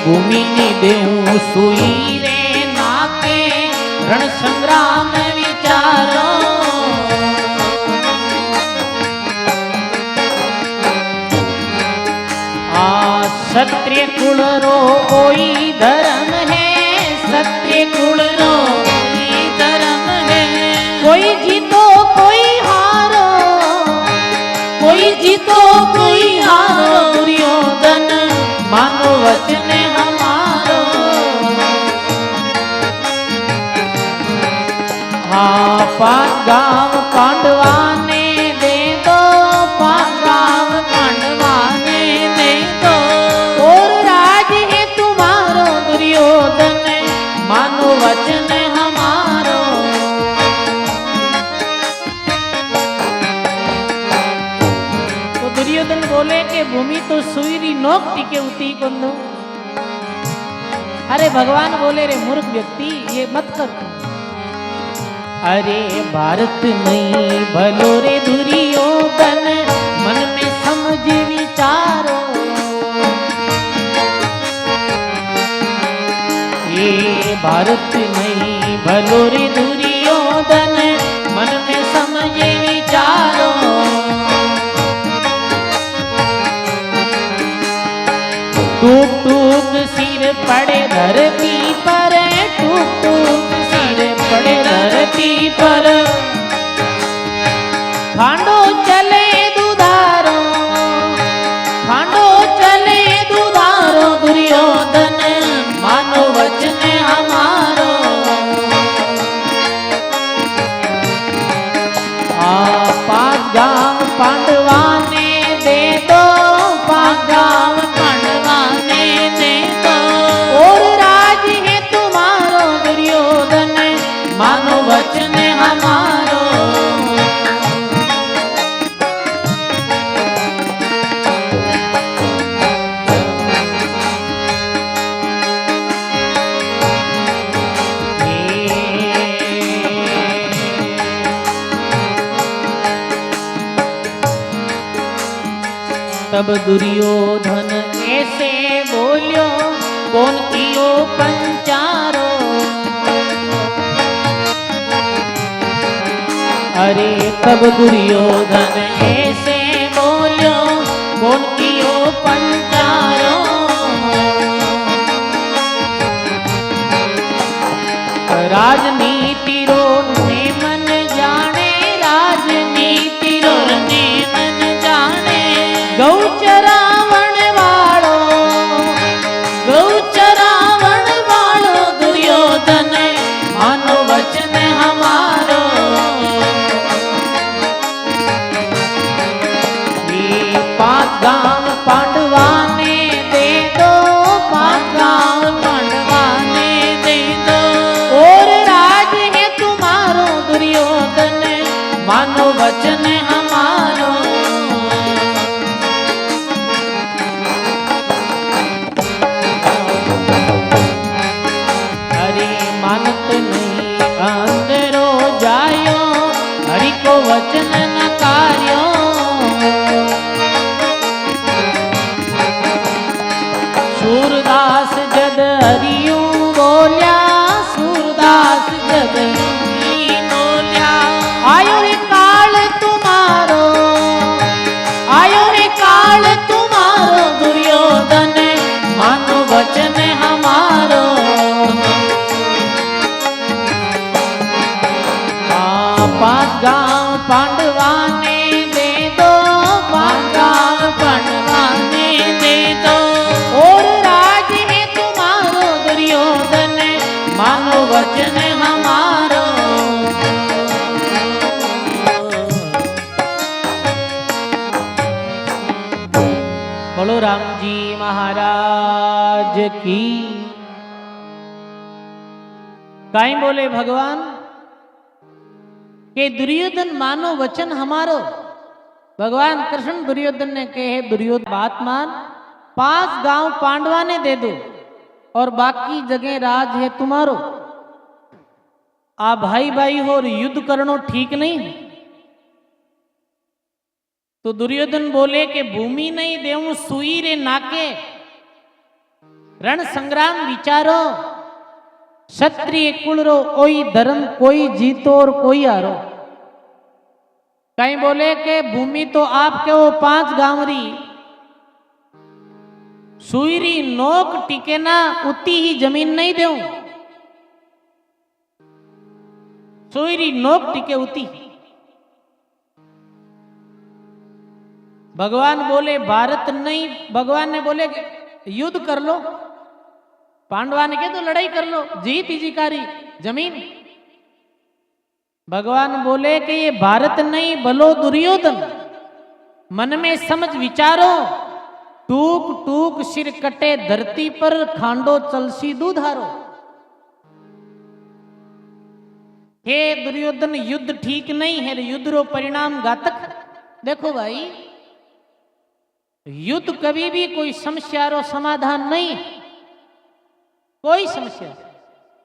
भूमि नी देऊं सुई रे नाके रण संग्राम विचारो क्षत्रिय कुल रो कोई धर्म है क्षत्रिय कुल रो कोई धर्म है कोई जीतो कोई हारो कोई जीतो कोई हारो दुर्योधन मानो वचन हमारो हाँ पांच गांव पांडवा ने दे दो पांच गांव पांडवा ने दे दो और राज है तुम्हारो दुर्योधन मानो वचन हमारो तो दुर्योधन बोले कि भूमि तो सुईरी नोक टिके उती कुंदो अरे भगवान बोले रे मूर्ख व्यक्ति ये मत कर अरे भारत नहीं भलो रे दुर्योधन मन में समझ विचारो ये भारत नहीं भलो रे दुर्योधन मन में समझ विचारो टूक टूक सिर पड़े धरती पर टूक टूक सिर पड़े धरती पर खांडो चले दुधारो खांडो चले दुधारो दुर्योधन मानो वचन हमारो पांच गांव पांडवा ने दे दो पांच गांव पांडवा ने दे दो और राज है तुम्हारो दुर्योधन मानो वचन हमारो तब दुर्योधन ऐसे बोलियो कौन कियो पंचारो अरे तब दुर्योधन ऐसे बोलियो कौन कियो पंचारो राजनीति रो नेमन जाने राजनीति रो नेमन जाने गौ चरावण वालो दुर्योधन मानो वचन हमारो ये पांच गांव पांडवा ने दे दो पांच गांव पांडवा ने दे दो और राज है तुम्हारो दुर्योधन मानो वचन हमारो मानत नहीं अंदरो जायो हरि को वचन नकार्यो सूरदास जद हरियू बोल्या सूरदास जद हरियू बोल्या आयो रे काल तुम्हारो आयो रे काल तुम्हारो दुर्योधन मानो वचन हमारो पांच गांव पांडवा ने दे दो पांच गांव पांडवा ने दे दो और राज है तुम्हारो दुर्योधन मानो वचन हमारो बोलो राम जी महाराज की काई बोले भगवान के दुर्योधन मानो वचन हमारो भगवान कृष्ण दुर्योधन ने कहे दुर्योधन बात मान पांच गांव पांडवा ने दे दो और बाकी जगह राज है तुम्हारो आ भाई भाई हो और युद्ध करनो ठीक नहीं तो दुर्योधन बोले कि भूमि नहीं देऊं सुई रे नाके रण संग्राम विचारो, क्षत्रिय कुल रो कोई धर्म कोई जीतो और कोई हारो। कहीं बोले कि भूमि तो आपके वो 5 गांवरी, सुईरी नोक टिके ना उतनी ही जमीन नहीं देऊं, सुईरी नोक टिके उती। भगवान बोले भारत नहीं, भगवान ने बोले युद्ध कर लो, पांडवा ने कहा तो लड़ाई कर लो, जीत इजिकारी जमीन। भगवान बोले कि ये भारत नहीं भलो दुर्योधन, मन में समझ विचारो, टूक टूक सिर कटे धरती पर, खांडो चलसी दूधारो। हे दुर्योधन युद्ध ठीक नहीं है, युद्ध रो परिणाम घातक। देखो भाई युद्ध कभी भी कोई समस्या रो समाधान नहीं, कोई समस्या।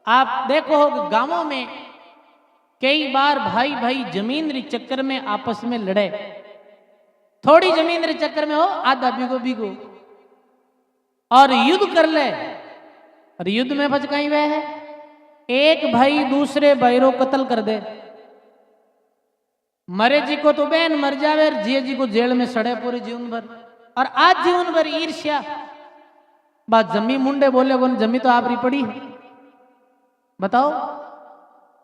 आप देखो गांवों में कई बार भाई भाई जमीन रे चक्कर में आपस में लड़े, थोड़ी जमीन रे चक्कर में हो आधा बीगो बीगो और युद्ध कर ले, और युद्ध में भचकाई वह है एक भाई दूसरे भाई रो कत्ल कर दे, मरे जी को तो बहन मर जावे, जिये जी को जेल में सड़े पूरे जीवन भर, और आज जीवन भर ईर्ष्या। बात जमी मुंडे बोले कौन, जमी तो आपरी पड़ी है। बताओ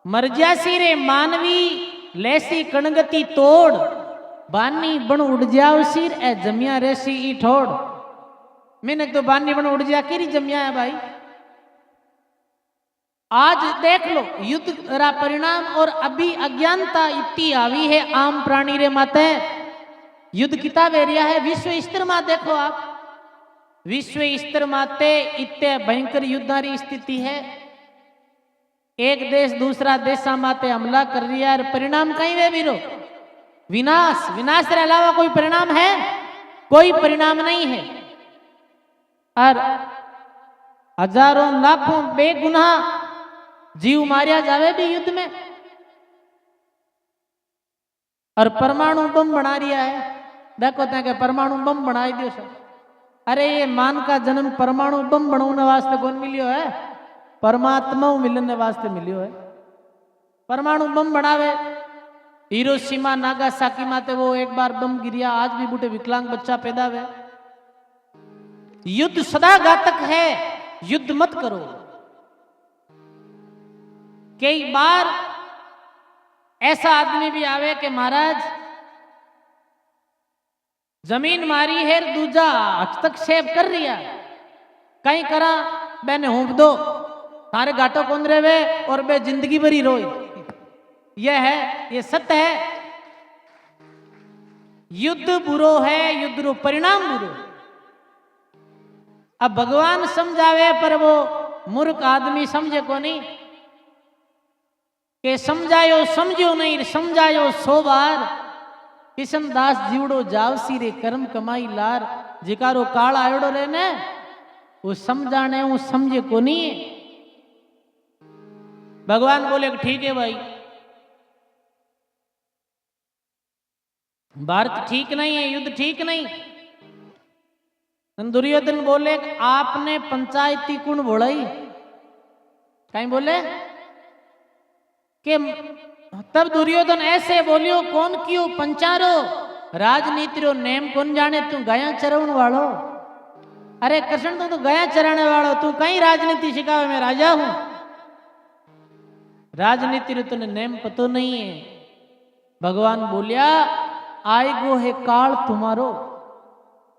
मर जासी रे मानवी लेसी कणगति तोड़, बानी बन उड़ जाओ सिर ए जमिया रेसी ई ठोड़। मैंने तो बानी बन उड़ जा की जमिया है भाई। आज देख लो युद्ध रा परिणाम, और अभी अज्ञानता इतनी आवी है आम प्राणी रे माते। युद्ध किताब एरिया है विश्व स्तर में, देखो आप विश्व स्तर माते इतने भयंकर युद्धारी स्थिति है। एक देश दूसरा देशा माते हमला कर रिया, परिणाम कहीं वे बीरो विनाश। विनाश के अलावा कोई परिणाम है? कोई परिणाम नहीं है। और हजारों लाखों बेगुनाह जीव मारिया जावे भी युद्ध में, और परमाणु बम बना रिया है। देखो ते परमाणु बम बनाई दियो सर। अरे ये मान का जन्म परमाणु बम बनाने वास्ते कौन मिलियो है? परमात्मा मिलने वास्ते मिलियो है। परमाणु बम बनावे, हिरोशिमा नागासाकी माते वो एक बार बम गिरिया, आज भी बूटे विकलांग बच्चा पैदा हुए। युद्ध सदा घातक है, युद्ध मत करो। कई बार ऐसा आदमी भी आवे कि महाराज जमीन मारी है, दूजा हस्तक्षेप कर रिया, कहीं करा मैंने होंप दो सारे घाटों कौन वे, और बे जिंदगी भरी रोई। यह है, ये सत्य है। युद्ध बुरो है, युद्ध रो परिणाम बुरो। अब भगवान समझावे पर वो मूर्ख आदमी समझे को नहीं, के समझायो समझो नहीं, समझायो 100 बार। किशनदास जीवड़ो जावसी रे कर्म कमाई लार, जिकारो काल आयोड़ो रे ने वो समझाने वो समझे को नहीं। भगवान बोले ठीक है भाई, भारत ठीक नहीं है, युद्ध ठीक नहीं। दुर्योधन बोले आपने पंचायती कुण बोलाई, कहीं बोले कि तब दुर्योधन ऐसे बोलियो कौन क्यों पंचारो, राजनीति रो नेम कौन जाने, तू गया चरण वालो। अरे कृष्ण तू तो गया चराने वालो, तू कहीं राजनीति सिखावे, मैं राजा हूं। राजनीति रो तुने नेम पतो नहीं है। भगवान बोलिया आएगो है काल तुम्हारो।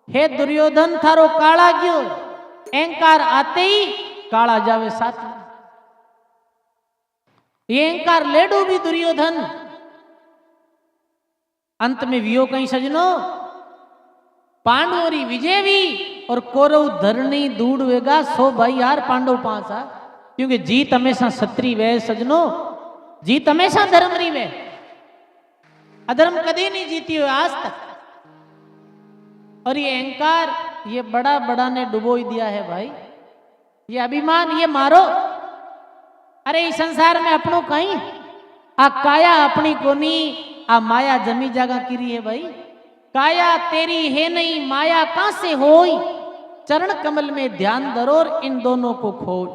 हे दुर्योधन थारो काला गयो, अहंकार आते ही काला जावे साथ में। ये अहंकार लेडो भी दुर्योधन, अंत में वियो कहीं सजनो, पांडवोरी विजय भी और कौरव धरणी दूड़ वेगा 100 भाई यार, पांडव 5 आ। क्योंकि जीत हमेशा क्षत्रिय वे सजनो, जीत हमेशा धर्मरी वे, अधर्म कभी नहीं जीती हो आज तक। और ये अहंकार ये बड़ा बड़ा ने डुबो ही दिया है भाई, ये अभिमान ये मारो। अरे इस संसार में अपनों कहीं आ काया अपनी कोनी, आ माया जमी जगह किरी है भाई। काया तेरी है नहीं, माया कहां से होई, चरण कमल में ध्यान धरो और इन दोनों को खोज।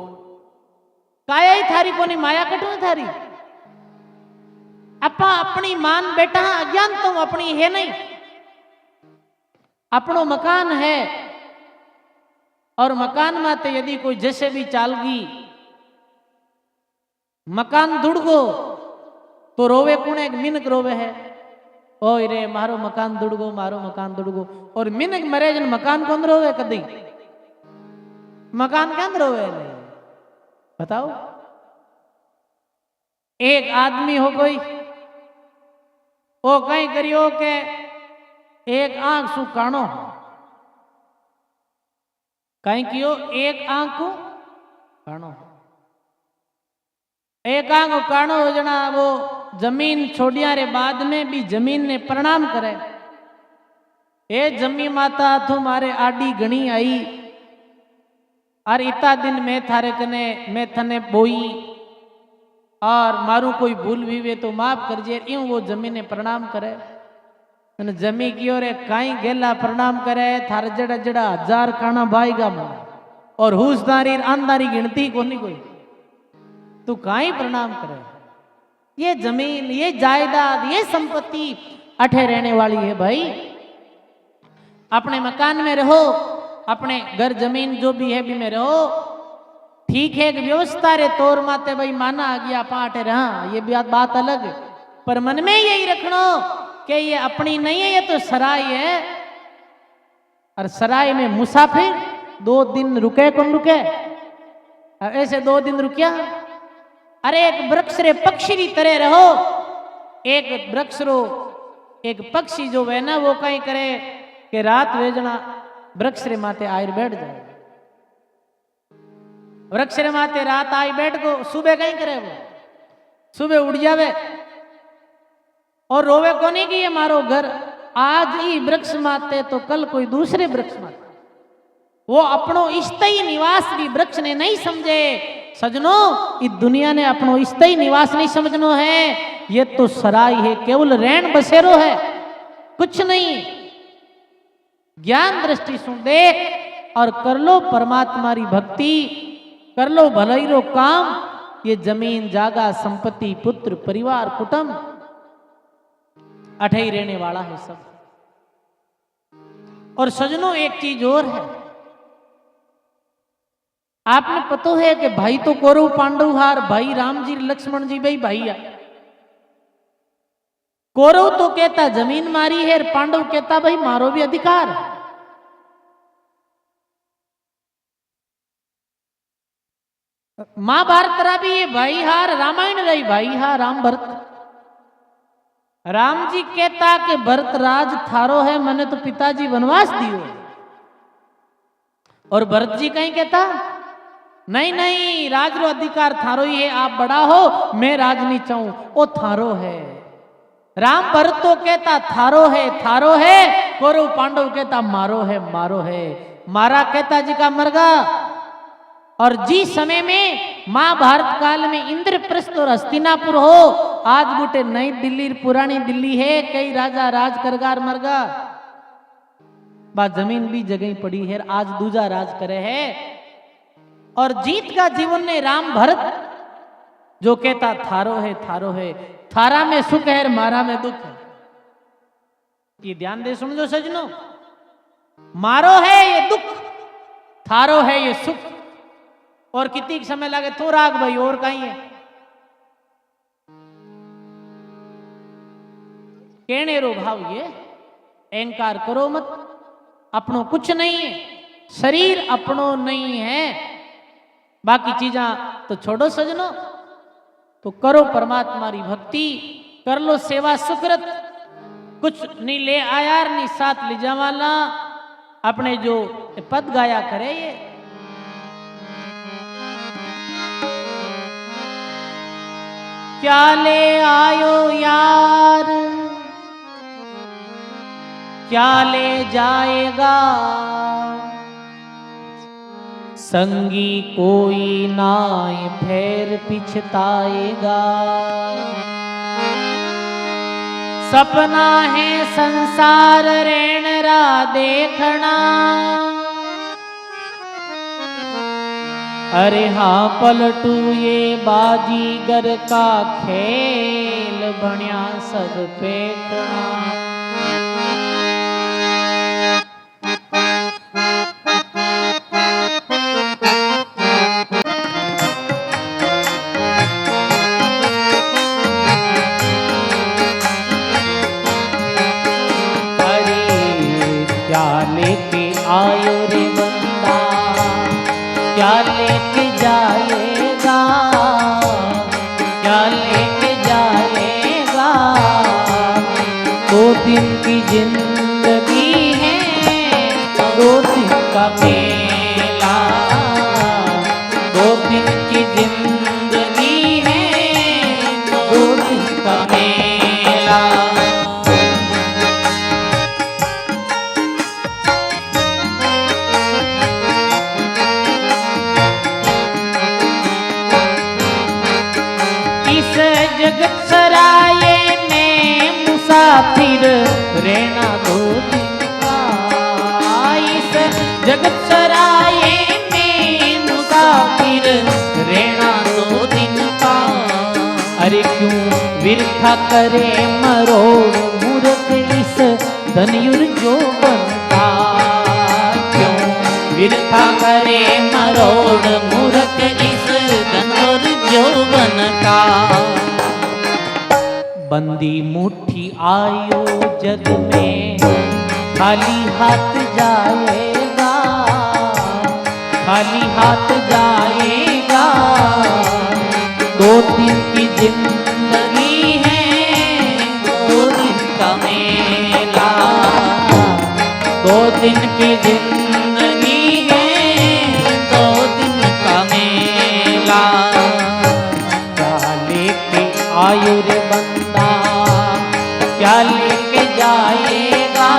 काया ही थारी कोनी माया कटू थारी। अपा अपनी मान बैठा अज्ञान तो अपनी है नहीं। अपनो मकान है और मकान माते यदि कोई जैसे भी चालगी मकान दुड़गो तो रोवे कौन एक मिनक रोवे है, ओ रे मारो मकान दुड़गो मारो मकान दुड़गो। और मिनक मरे जन मकान कौन रोवे कदी, मकान क्या रोवे नहीं बताओ। एक आदमी हो कोई ओ कहीं करियो के एक आंख सु काणो कहीं कियो एक आंख को काणो, एक आंख काणो हो जना वो जमीन छोड़िया रे बाद में भी जमीन ने प्रणाम करे, ए जमी माता तुम्हारे आडी घणी आई और इतना दिन मैं थारे कने मैं थने बोई और मारू कोई भूल भी वे तो माफ कर जे। यूं वो जमीन ने प्रणाम करे અને જમી ગયો રે કાઈ ગેલા પ્રણામ કરે થાર જડા જડા હજાર કાણા ભાઈગા મને और हुसदारी आंदारी गिनती कोनी कोई तू काई प्रणाम करे। ये जमीन ये जायदाद ये संपत्ति अठे रहने वाली है भाई। अपने मकान में रहो, अपने घर जमीन जो भी है भी में रहो, ठीक है कि व्यवस्था रे तौर माते भाई माना आ गया पाटे रहा, ये भी बात अलग है। पर मन में यही रखना कि ये अपनी नहीं है, ये तो सराय है। और सराय में मुसाफिर 2 दिन रुके कौन रुके, ऐसे 2 दिन रुकिया। अरे एक वृक्ष रे पक्षी की तरह रहो। एक वृक्ष रो एक पक्षी जो है ना वो कहीं करे कि रात वेजना वृक्ष रे माते आयर बैठ जाए, वृक्ष रे माते रात आई बैठ को सुबह कहीं करे वो सुबह उड़ जावे और रोवे कोनी कि ये मारो घर आज ही वृक्ष माते तो कल कोई दूसरे वृक्ष माते। वो अपनो स्थायी निवास भी वृक्ष ने नहीं समझे। सजनों इस दुनिया ने अपनो स्थायी निवास नहीं समझनो है, ये तो सराय है, केवल रैन बसेरो है, कुछ नहीं। ज्ञान दृष्टि सुन देख और कर लो परमात्मा री भक्ति, कर लो भलाई रो काम। ये जमीन जागा संपत्ति पुत्र परिवार कुटुंब अठे ही रहने वाला है सब। और सजनों एक चीज और है, आपने पता है कि भाई तो कौरव पांडव हार भाई राम जी लक्ष्मण जी भाई भाई कौरव तो कहता जमीन मारी है, पांडव कहता भाई मारो भी अधिकार। महाभारत रा भी ये भाई हार, रामायण रही भाई हार राम भरत। राम जी कहता कि भरत राज थारो है, मैंने तो पिताजी वनवास दियो। और भरत जी कहीं कहता नहीं नहीं राज रो अधिकार थारो ही है, आप बड़ा हो मैं राज नहीं चाहूं, वो थारो है। राम भरत तो कहता थारो है, कौरव पांडव कहता मारो है। मारा कहता जी का मरगा। और जिस समय में महाभारत काल में इंद्रप्रस्थ और हस्तिनापुर हो, आज गुटे नई दिल्ली पुरानी दिल्ली है, कई राजा राज करगार मरगा बा जमीन भी जगह पड़ी है, आज दूजा राज करे है। और जीत का जीवन ने राम भरत जो कहता थारो है, थारा में सुख है मारा में दुख है। ये ध्यान दे सुन जो सजनो, मारो है ये दुख, थारो है ये सुख। और कितनी समय लगे तो राग भाई और कहीं है कहने रो भाव ये अहंकार करो मत। अपनों कुछ नहीं है, शरीर अपनों नहीं है, बाकी चीजा तो छोड़ो सजनो। तो करो परमात्मा री भक्ति, कर लो सेवा सुकृत, कुछ नहीं ले आयार नहीं साथ ले जावाला। अपने जो पद गाया करे ये क्या ले आयो यार क्या ले जाएगा, संगी कोई नाय फेर पिछताएगा। सपना है संसार रेण रा देखना, अरे हाँ पलटू ये बाजीगर का खेल बण्या सब पेटना। क्या लेके आयो रे बंदा, क्या लेके जाएगा, क्या लेके जाएगा। 2 दिन की जिंदगी है, 2 दिन का मेला। 2 दिन की जिंदगी है, 2 दिन का मेला। जगत सराय में मुसाफिर रहना 2 दिन का। इस जगत सराय में मुसाफिर रहना 2 दिन का। अरे क्यों विरथा करे मरोड़ मूर्ख इस धनयुर जो बनता। क्यों विरथा करे मरोड़ मूर्ख इस धनयुर जो बनता। बंदी मुट्ठी आयो जग में, खाली हाथ जाएगा, खाली हाथ जाएगा। 2 दिन की जिंदगी है, 2 दिन का मेला। 2 दिन की जिंदगी है, 2 दिन का मेला। क्या लेके आयो रे बंदा, क्या लेके जाएगा,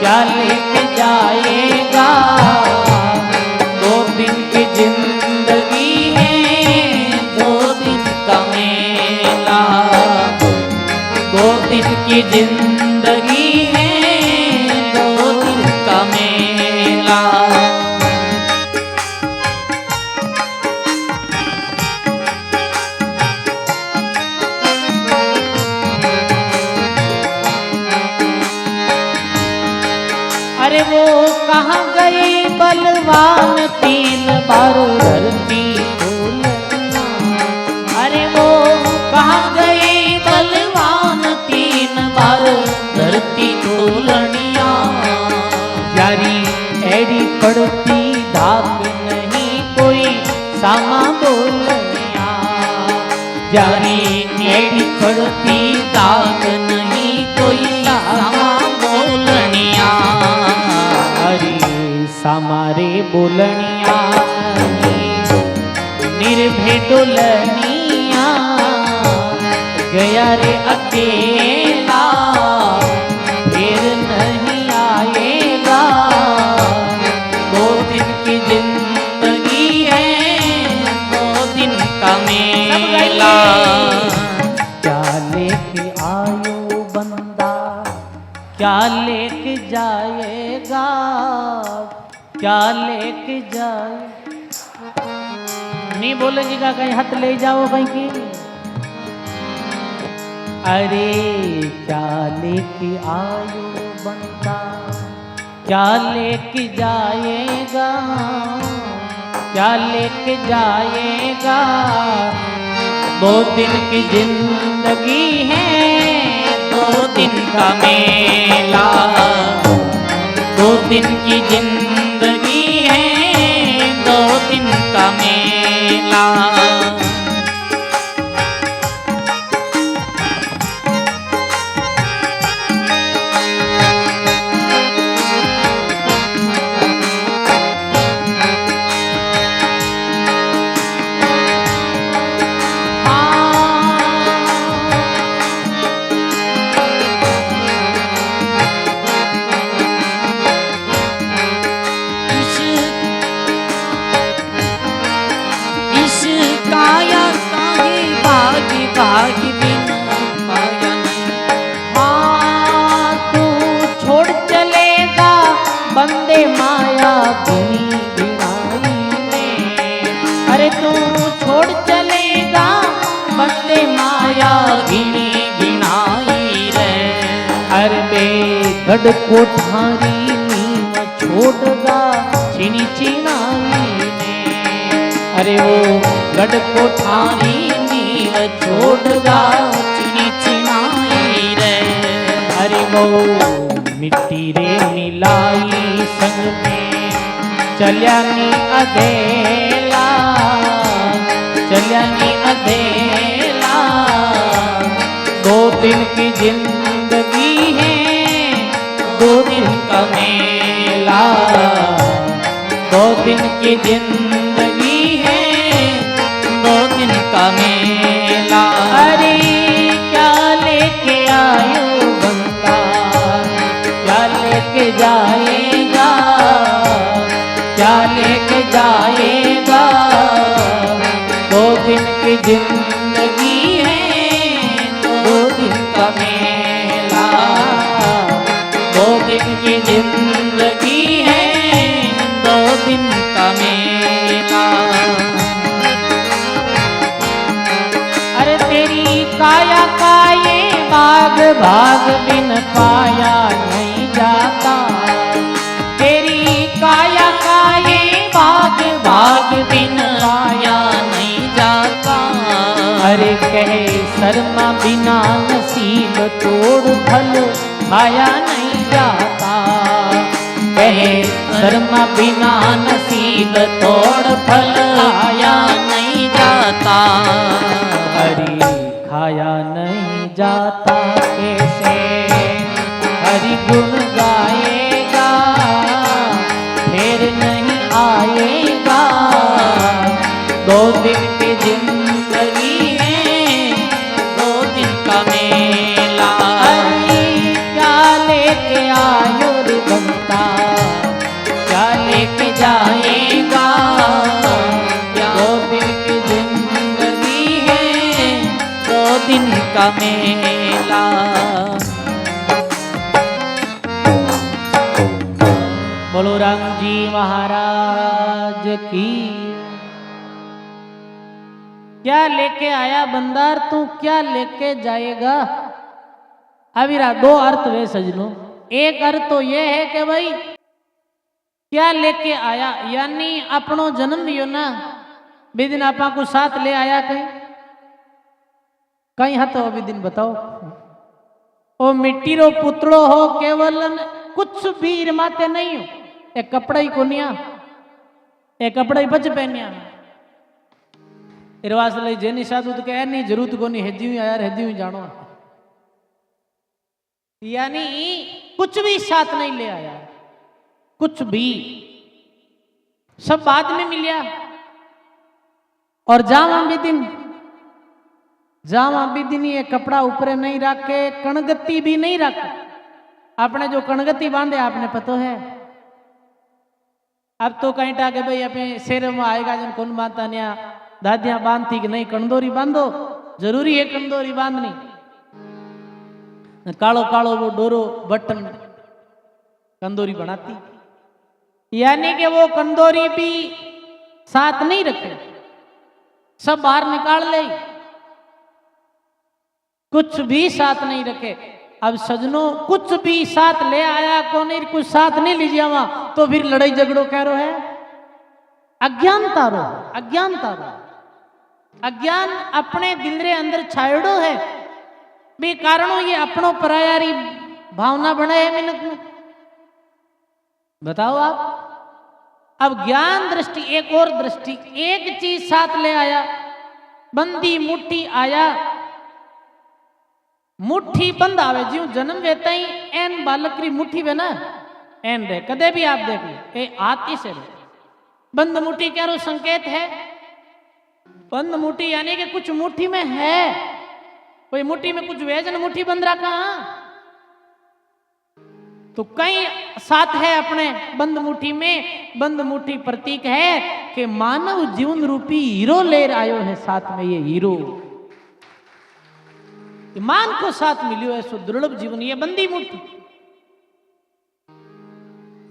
क्या लेके जाएगा। 2 दिन की जिंदगी है, 2 दिन का मेला। 2 दिन की जिंदगी है, 2 दिन का मेला। अरे वो कहाँ गई बलवान 3 बार धरती खोलना। अरे वो कहाँ गई बलवान 3 बार धरती खोलनिया। यारी एड़ी पड़ती धाक नहीं कोई सामा बोलनिया। यारी एड़ी पड़ती धाक नहीं कोई सामा बोलनिया। सामारे बोलनिया निर्भय डोलनिया। गया रे अकेला फिर नहीं आएगा। 2 दिन की जिंदगी है, 2 दिन का मेला। क्या लेके आयो बंदा, क्या लेके जाएगा, क्या लेके जाए। नहीं बोलेगा कहीं हाथ ले जाओ कहीं की। अरे क्या लेके आयो बंदा, क्या लेके जाएगा, क्या लेके जाएगा। 2 दिन की जिंदगी है, 2 दिन का मेला। 2 दिन की जिंदगी है, 2 दिन का मेला। इश्क गढ़ कोठारी नीम छोड़गा छिनी चिनाई ने। अरे वो गढ़ कोठारी नीम छोड़गा छिनी चिनाई रे। अरे वो मिट्टी रे मिलाई संग में चल्या नी अधेला, चल्या नी अधेला। 2 दिन की जिंदगी है 2 दिन का मेला, 2 दिन की जिंदगी है 2 दिन का मेला। अरे क्या लेके आयो बंदा, क्या लेके जाएगा, क्या लेके जाएगा। 2 दिन की जिंदगी है 2 दिन का मेला, 2 दिन की जिंदगी है 2 दिन का मेला। अरे तेरी काया का ये भाग भाग बिन पाया नहीं जाता, तेरी काया का ये भाग भाग बिन पाया नहीं जाता। अरे कहे शर्मा बिना नसीब तोड़ फल खाया नहीं जाता, कहे शर्मा बिना नसीब तोड़ फल खाया नहीं जाता। हरि खाया नहीं जाता कैसे हरि गुण गाएगा, फिर नहीं आएगा। 2 दिन की जिंदगी है 2 दिन का मेला। अरे क्या लेके आयो रे बंता, क्या लेके जाएगा। 2 दिन की जिंदगी है 2 दिन का मेला। बोलो राम जी महाराज की। क्या लेके आया बंदार तू, क्या लेके जाएगा। अभी 2 अर्थ वे सजनो। एक अर्थ तो ये है कि भाई क्या लेके आया, यानी अपनो जन्म लियो ना बिदिन आपा को साथ ले आया कहीं कहीं हतो अभी दिन बताओ। ओ मिट्टी रो पुतड़ो हो केवल कुछ भी माते नहीं हो, एक कपड़ा ही कोनिया, एक कपड़ा ही बच पहनिया। इरवास लई जेनी साधु तो कह नहीं जरूरत कोनी हेजी यार हेजी जानो, यानी कुछ भी साथ नहीं ले आया, कुछ भी सब बाद में मिलिया। और जावा भी दिन ये कपड़ा ऊपर नहीं रखे, कणगत्ती भी नहीं रखे। आपने जो कणगत्ती बांधे आपने पता है। अब तो कहीं टाके भाई अपने शेर में आएगा जन कौन बांधता न्या दादियां बांधती कि नहीं कंदोरी बांधो, जरूरी है कंदोरी बांधनी। कालो कालो वो डोरो बटन कंदोरी बनाती, यानी कि वो कंदोरी भी साथ नहीं रखे, सब बाहर निकाल ले, कुछ भी साथ नहीं रखे। अब सजनों कुछ भी साथ ले आया को नहीं, कुछ साथ नहीं लीजिए वहां तो फिर लड़ाई झगड़ो कह रो है, अज्ञानता रो, अज्ञानता रो। अज्ञान अपने दिल रे अंदर छायड़ो है भी कारणों ये अपनों परायारी भावना बने है मिनट में। बताओ आप। अब ज्ञान दृष्टि एक और दृष्टि, एक चीज साथ ले आया, बंदी मुट्ठी आया, मुट्ठी बंद आवे जी जन्म वेता ही एन बालक री मुट्ठी वे ना एन रे कदे भी आप देख लो ए आती से बंद मुट्ठी क्या रो संकेत है। बंद मुट्ठी यानी कि कुछ मुट्ठी में है, कोई मुट्ठी में कुछ वेजन मुट्ठी बंद रखा तो कई साथ है अपने बंद मुट्ठी में। बंद मुट्ठी प्रतीक है कि मानव जीवन रूपी हीरो ले आयो है साथ में, ये हीरो ईमान को साथ मिलियो है सो दुर्लभ जीवन ये बंदी मुट्ठी।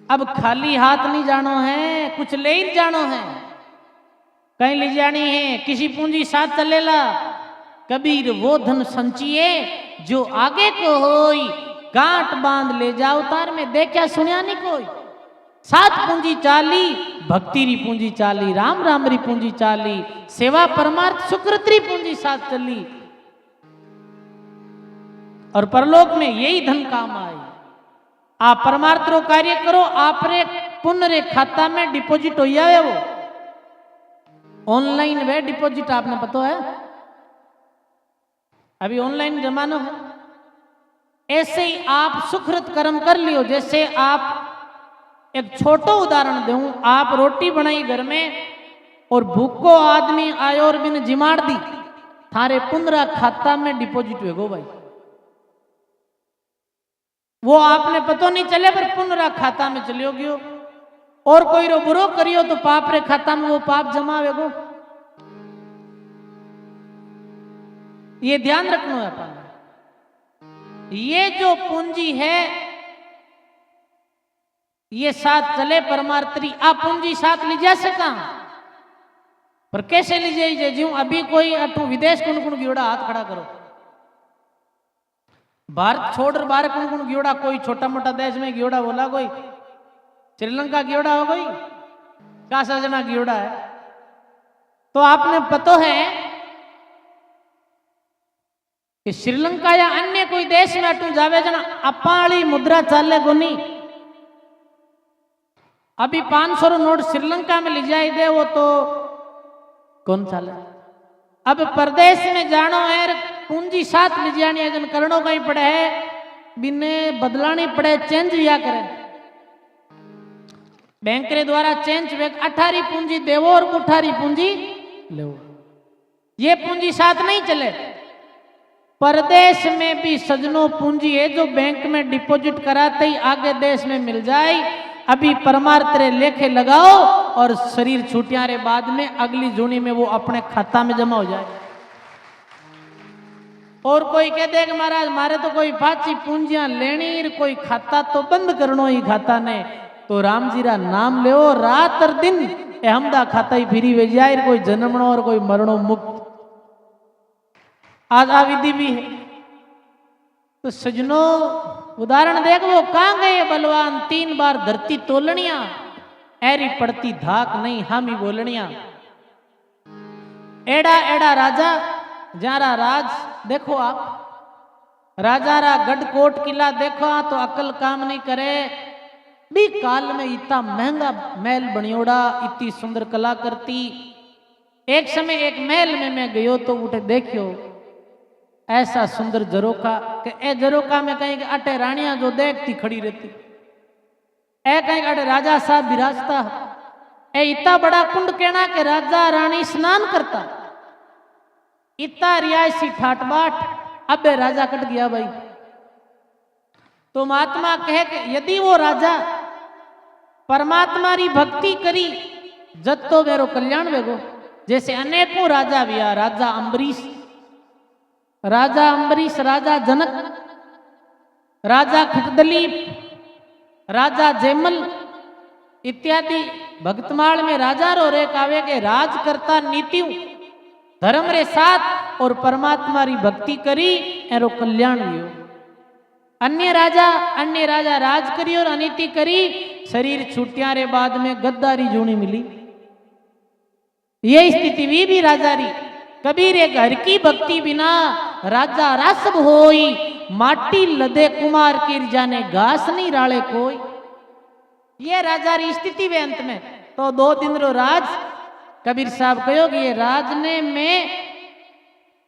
अब खाली हाथ नहीं जानो है, कुछ ले ही जानो है, कहीं ले जानी है, किसी पूंजी साथ चलेला। कबीर वो धन संचिए जो आगे को होई, गांठ बांध ले जाओ तार में देखा सुनिया नहीं कोई। सात पूंजी चाली, भक्ति री पूंजी चाली, राम राम री पूंजी चाली, सेवा परमार्थ सुकृत री पूंजी साथ चली। और परलोक में यही धन काम आए। आप परमार्थ रो कार्य करो, आप रे पुण्य रे खाता में डिपॉजिट हो जाए। वो ऑनलाइन वे डिपॉजिट आपने पता है, अभी ऑनलाइन जमाना है। ऐसे ही आप सुकृत कर्म कर लियो। जैसे आप एक छोटो उदाहरण दूं, आप रोटी बनाई घर में और भूखो आदमी आयो और बिन जिमाड़ दी, थारे पुनरा खाता में डिपॉजिट होगो भाई। वो आपने पतो नहीं चले पर पुनरा खाता में चलियो गयो। और कोई रो बुरो करियो तो पाप रे खाता में वो पाप जमा होगो। ये ध्यान रखना है अपन। ये जो पूंजी है ये साथ चले परमार्थी। आप पूंजी साथ ले जा सका पर कैसे ले जाइए? जो अभी कोई अठू विदेश कुन कुन गियोड़ा, हाथ खड़ा करो। भारत छोड़ बाहर कुन कुन गियोड़ा, कोई छोटा मोटा देश में गियोड़ा बोला, कोई श्रीलंका गियोड़ा हो, कोई का सजना गियोड़ा है। तो आपने पता है कि श्रीलंका या अन्य कोई देश में अटू जावे जना अपाली मुद्रा चाले को नहीं। अभी 500 रो नोट श्रीलंका में ले जाए दे वो तो कौन चाले। अब प्रदेश में जानो है, पूंजी साथ ले जानी है, करणों का ही पड़े है, बिने बदलानी पड़े, चेंज लिया करे। बैंक के द्वारा चेंज वे 18 पूंजी देवो और 18 पूंजी ले। ये पूंजी साथ नहीं चले। परदेश में भी सजनों पूंजी है जो बैंक में डिपॉजिट कराते ही आगे देश में मिल जाए। अभी परमार्थ रे लेखे लगाओ और शरीर छूटिया रे बाद में अगली जूनी में वो अपने खाता में जमा हो जाए। और कोई कह दे कि महाराज मारे तो कोई पाची पूंजियां लेनी, कोई खाता तो बंद करनो ही खाता ने। तो राम जी रा नाम ले रात और दिन अहमदा खाता ही फिरी वे जाए। कोई जन्मणो और कोई मरणो मुक्त। आज आ विधि भी है। तो सजनों उदाहरण देख, वो कहां गए बलवान, 3 बार धरती तोलनिया, ऐरी पड़ती धाक नहीं हम ही बोलनिया। एड़ा एड़ा राजा जारा राज देखो आप, राजा रा गढ़ कोट किला देखो तो अकल काम नहीं करे। भी काल में इतना महंगा महल बनियोड़ा, इतनी सुंदर कला करती। एक समय एक महल में मैं गयो तो उठे देखियो ऐसा सुंदर झरोका कि ए झरोका में कहीं अटे रानियां जो देखती खड़ी रहती, ए कहीं अटे राजा साहब विराजता। ए इतना बड़ा कुंड कहना कि राजा रानी स्नान करता। इतना रियायसी ठाट बाट। अब राजा कट गया भाई। तो महात्मा कहे कि यदि वो राजा परमात्मा री भक्ति करी जब तो मेरो कल्याण वेगो। जैसे अनेकों राजा भी आ, राजा अम्बरीश, राजा जनक, राजा खटदलीप, राजा जयमल इत्यादि भक्तमाल में राजा रो रेख आवे के राज करता नीतियों धर्म रे साथ और परमात्मा री भक्ति करी एरो कल्याण हुयो। अन्य राजा राज करी और अनीति करी, शरीर छूटिया रे बाद में गद्दारी जूनी मिली। ये स्थिति भी राजा री। कबीर एक हर की भक्ति बिना राजा रासब होई, माटी लदे कुमार की जाने घास नहीं राले कोई। ये राजा री स्थिति वे अंत में। तो 2 दिन रो राज कबीर साहब कहो कि ये राजने में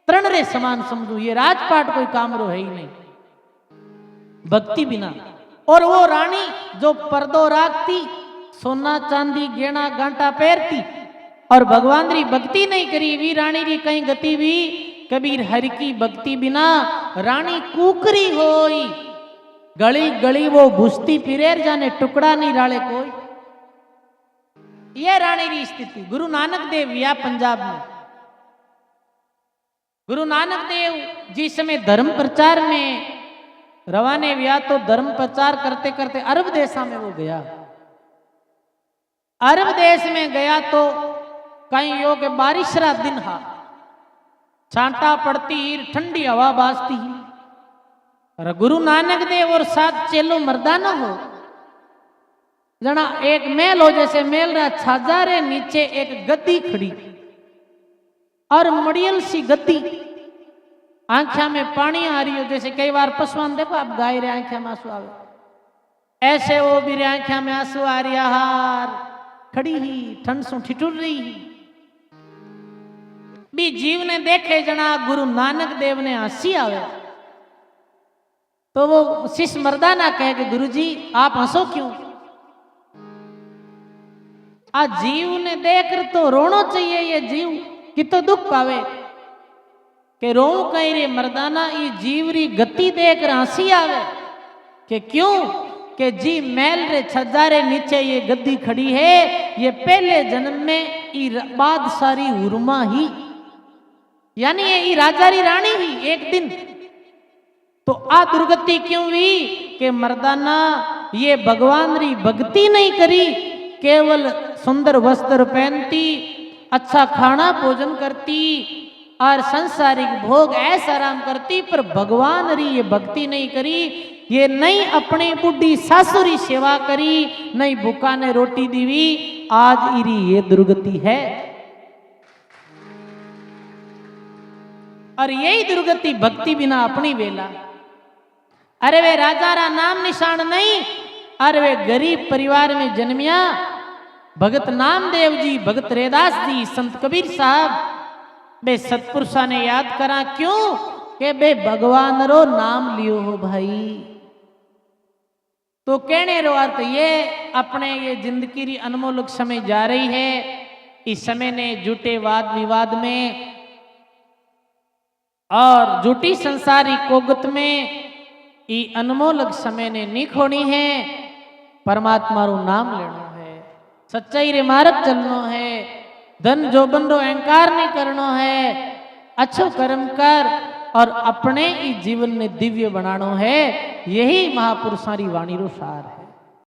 तृण रे समान समझू, ये राजपाट कोई काम रो है ही नहीं भक्ति बिना। और वो रानी जो पर्दो राखती, सोना चांदी गेना गांटा पहनती और भगवान री भक्ति नहीं करी, वी रानी री कहीं गति भी कबीर हरि की भक्ति बिना रानी कुकरी होई। गली गली वो घुसती फिरेर जाने टुकड़ा नहीं राले कोई। ये रानी री स्थिति। गुरु नानक देव या पंजाब में, गुरु नानक देव जिस समय धर्म प्रचार में रवाने हुआ तो धर्म प्रचार करते करते अरब देशा में वो गया। अरब देश में गया तो कहीं योग बारिश रा दिन हा, छांटा पड़ती, ठंडी हवा बाजती। और गुरु नानक देव और 7 चेलो मर्दाना हो जना एक मेल हो, जैसे मेल रा छाजा रे नीचे एक गद्दी खड़ी और मड़ियल सी गद्दी, आंखा में पानी आ रही हो, जैसे कई बार पशुआन देखो आप गाय रे आंखा में आंसू आवे, ऐसे वो भी रे आंखा में आंसू आ रही हार खड़ी ही ठंड सु ठिठुर रही ही। भी जीव ने देखे जना गुरु नानक देव ने हंसी आवे तो वो शिष्य मर्दाना कहे कि गुरु जी आप हंसो क्यों? आ जीव ने देखकर तो रोना चाहिए, ये जीव कितो दुख पावे के रो कहीं रे मर्दाना, ये जीव री गति देखकर हंसी आवे कि क्यों कि जी मैल रे छजारे नीचे ये गद्दी खड़ी है, ये पहले जन्म में ये बादशाही उर्मा ही, यानी ये राजा री रानी ही एक दिन। तो आ दुर्गति क्यों हुई कि मर्दाना ये भगवान री भक्ति नहीं करी, केवल सुंदर वस्त्र पहनती, अच्छा खाना भोजन करती और संसारिक भोग ऐसा आराम करती, पर भगवान री ये भक्ति नहीं करी, ये नहीं अपनी बुढ़ी सासुरी सेवा करी, नहीं भूखा ने रोटी दीवी, आज इरी ये दुर्गति है। और यही दुर्गति भक्ति बिना अपनी वेला। अरे वे राजा रा नाम निशान नहीं, अरे वे गरीब परिवार में जन्मिया, भगत नामदेव जी, भगत रैदास जी, संत कबीर साहब, बे सतपुरुषा ने याद करा क्यों के बे भगवान रो नाम लियो हो भाई। तो कहने रो अर्थ ये अपने ये जिंदगी री अनमोलक समय जा रही है, इस समय ने झूठे वाद विवाद में और झूठी संसारी कोगत में ई अनमोलक समय ने नी खोनी है, परमात्मा रो नाम लेनो है, सच्चाई रे मार्ग चलनो है, धन जोबन रो अहंकार नहीं करनो है, अच्छो कर्म कर और अपने ही जीवन में दिव्य बनानो है। यही महापुरुषारी वाणी रो सार है।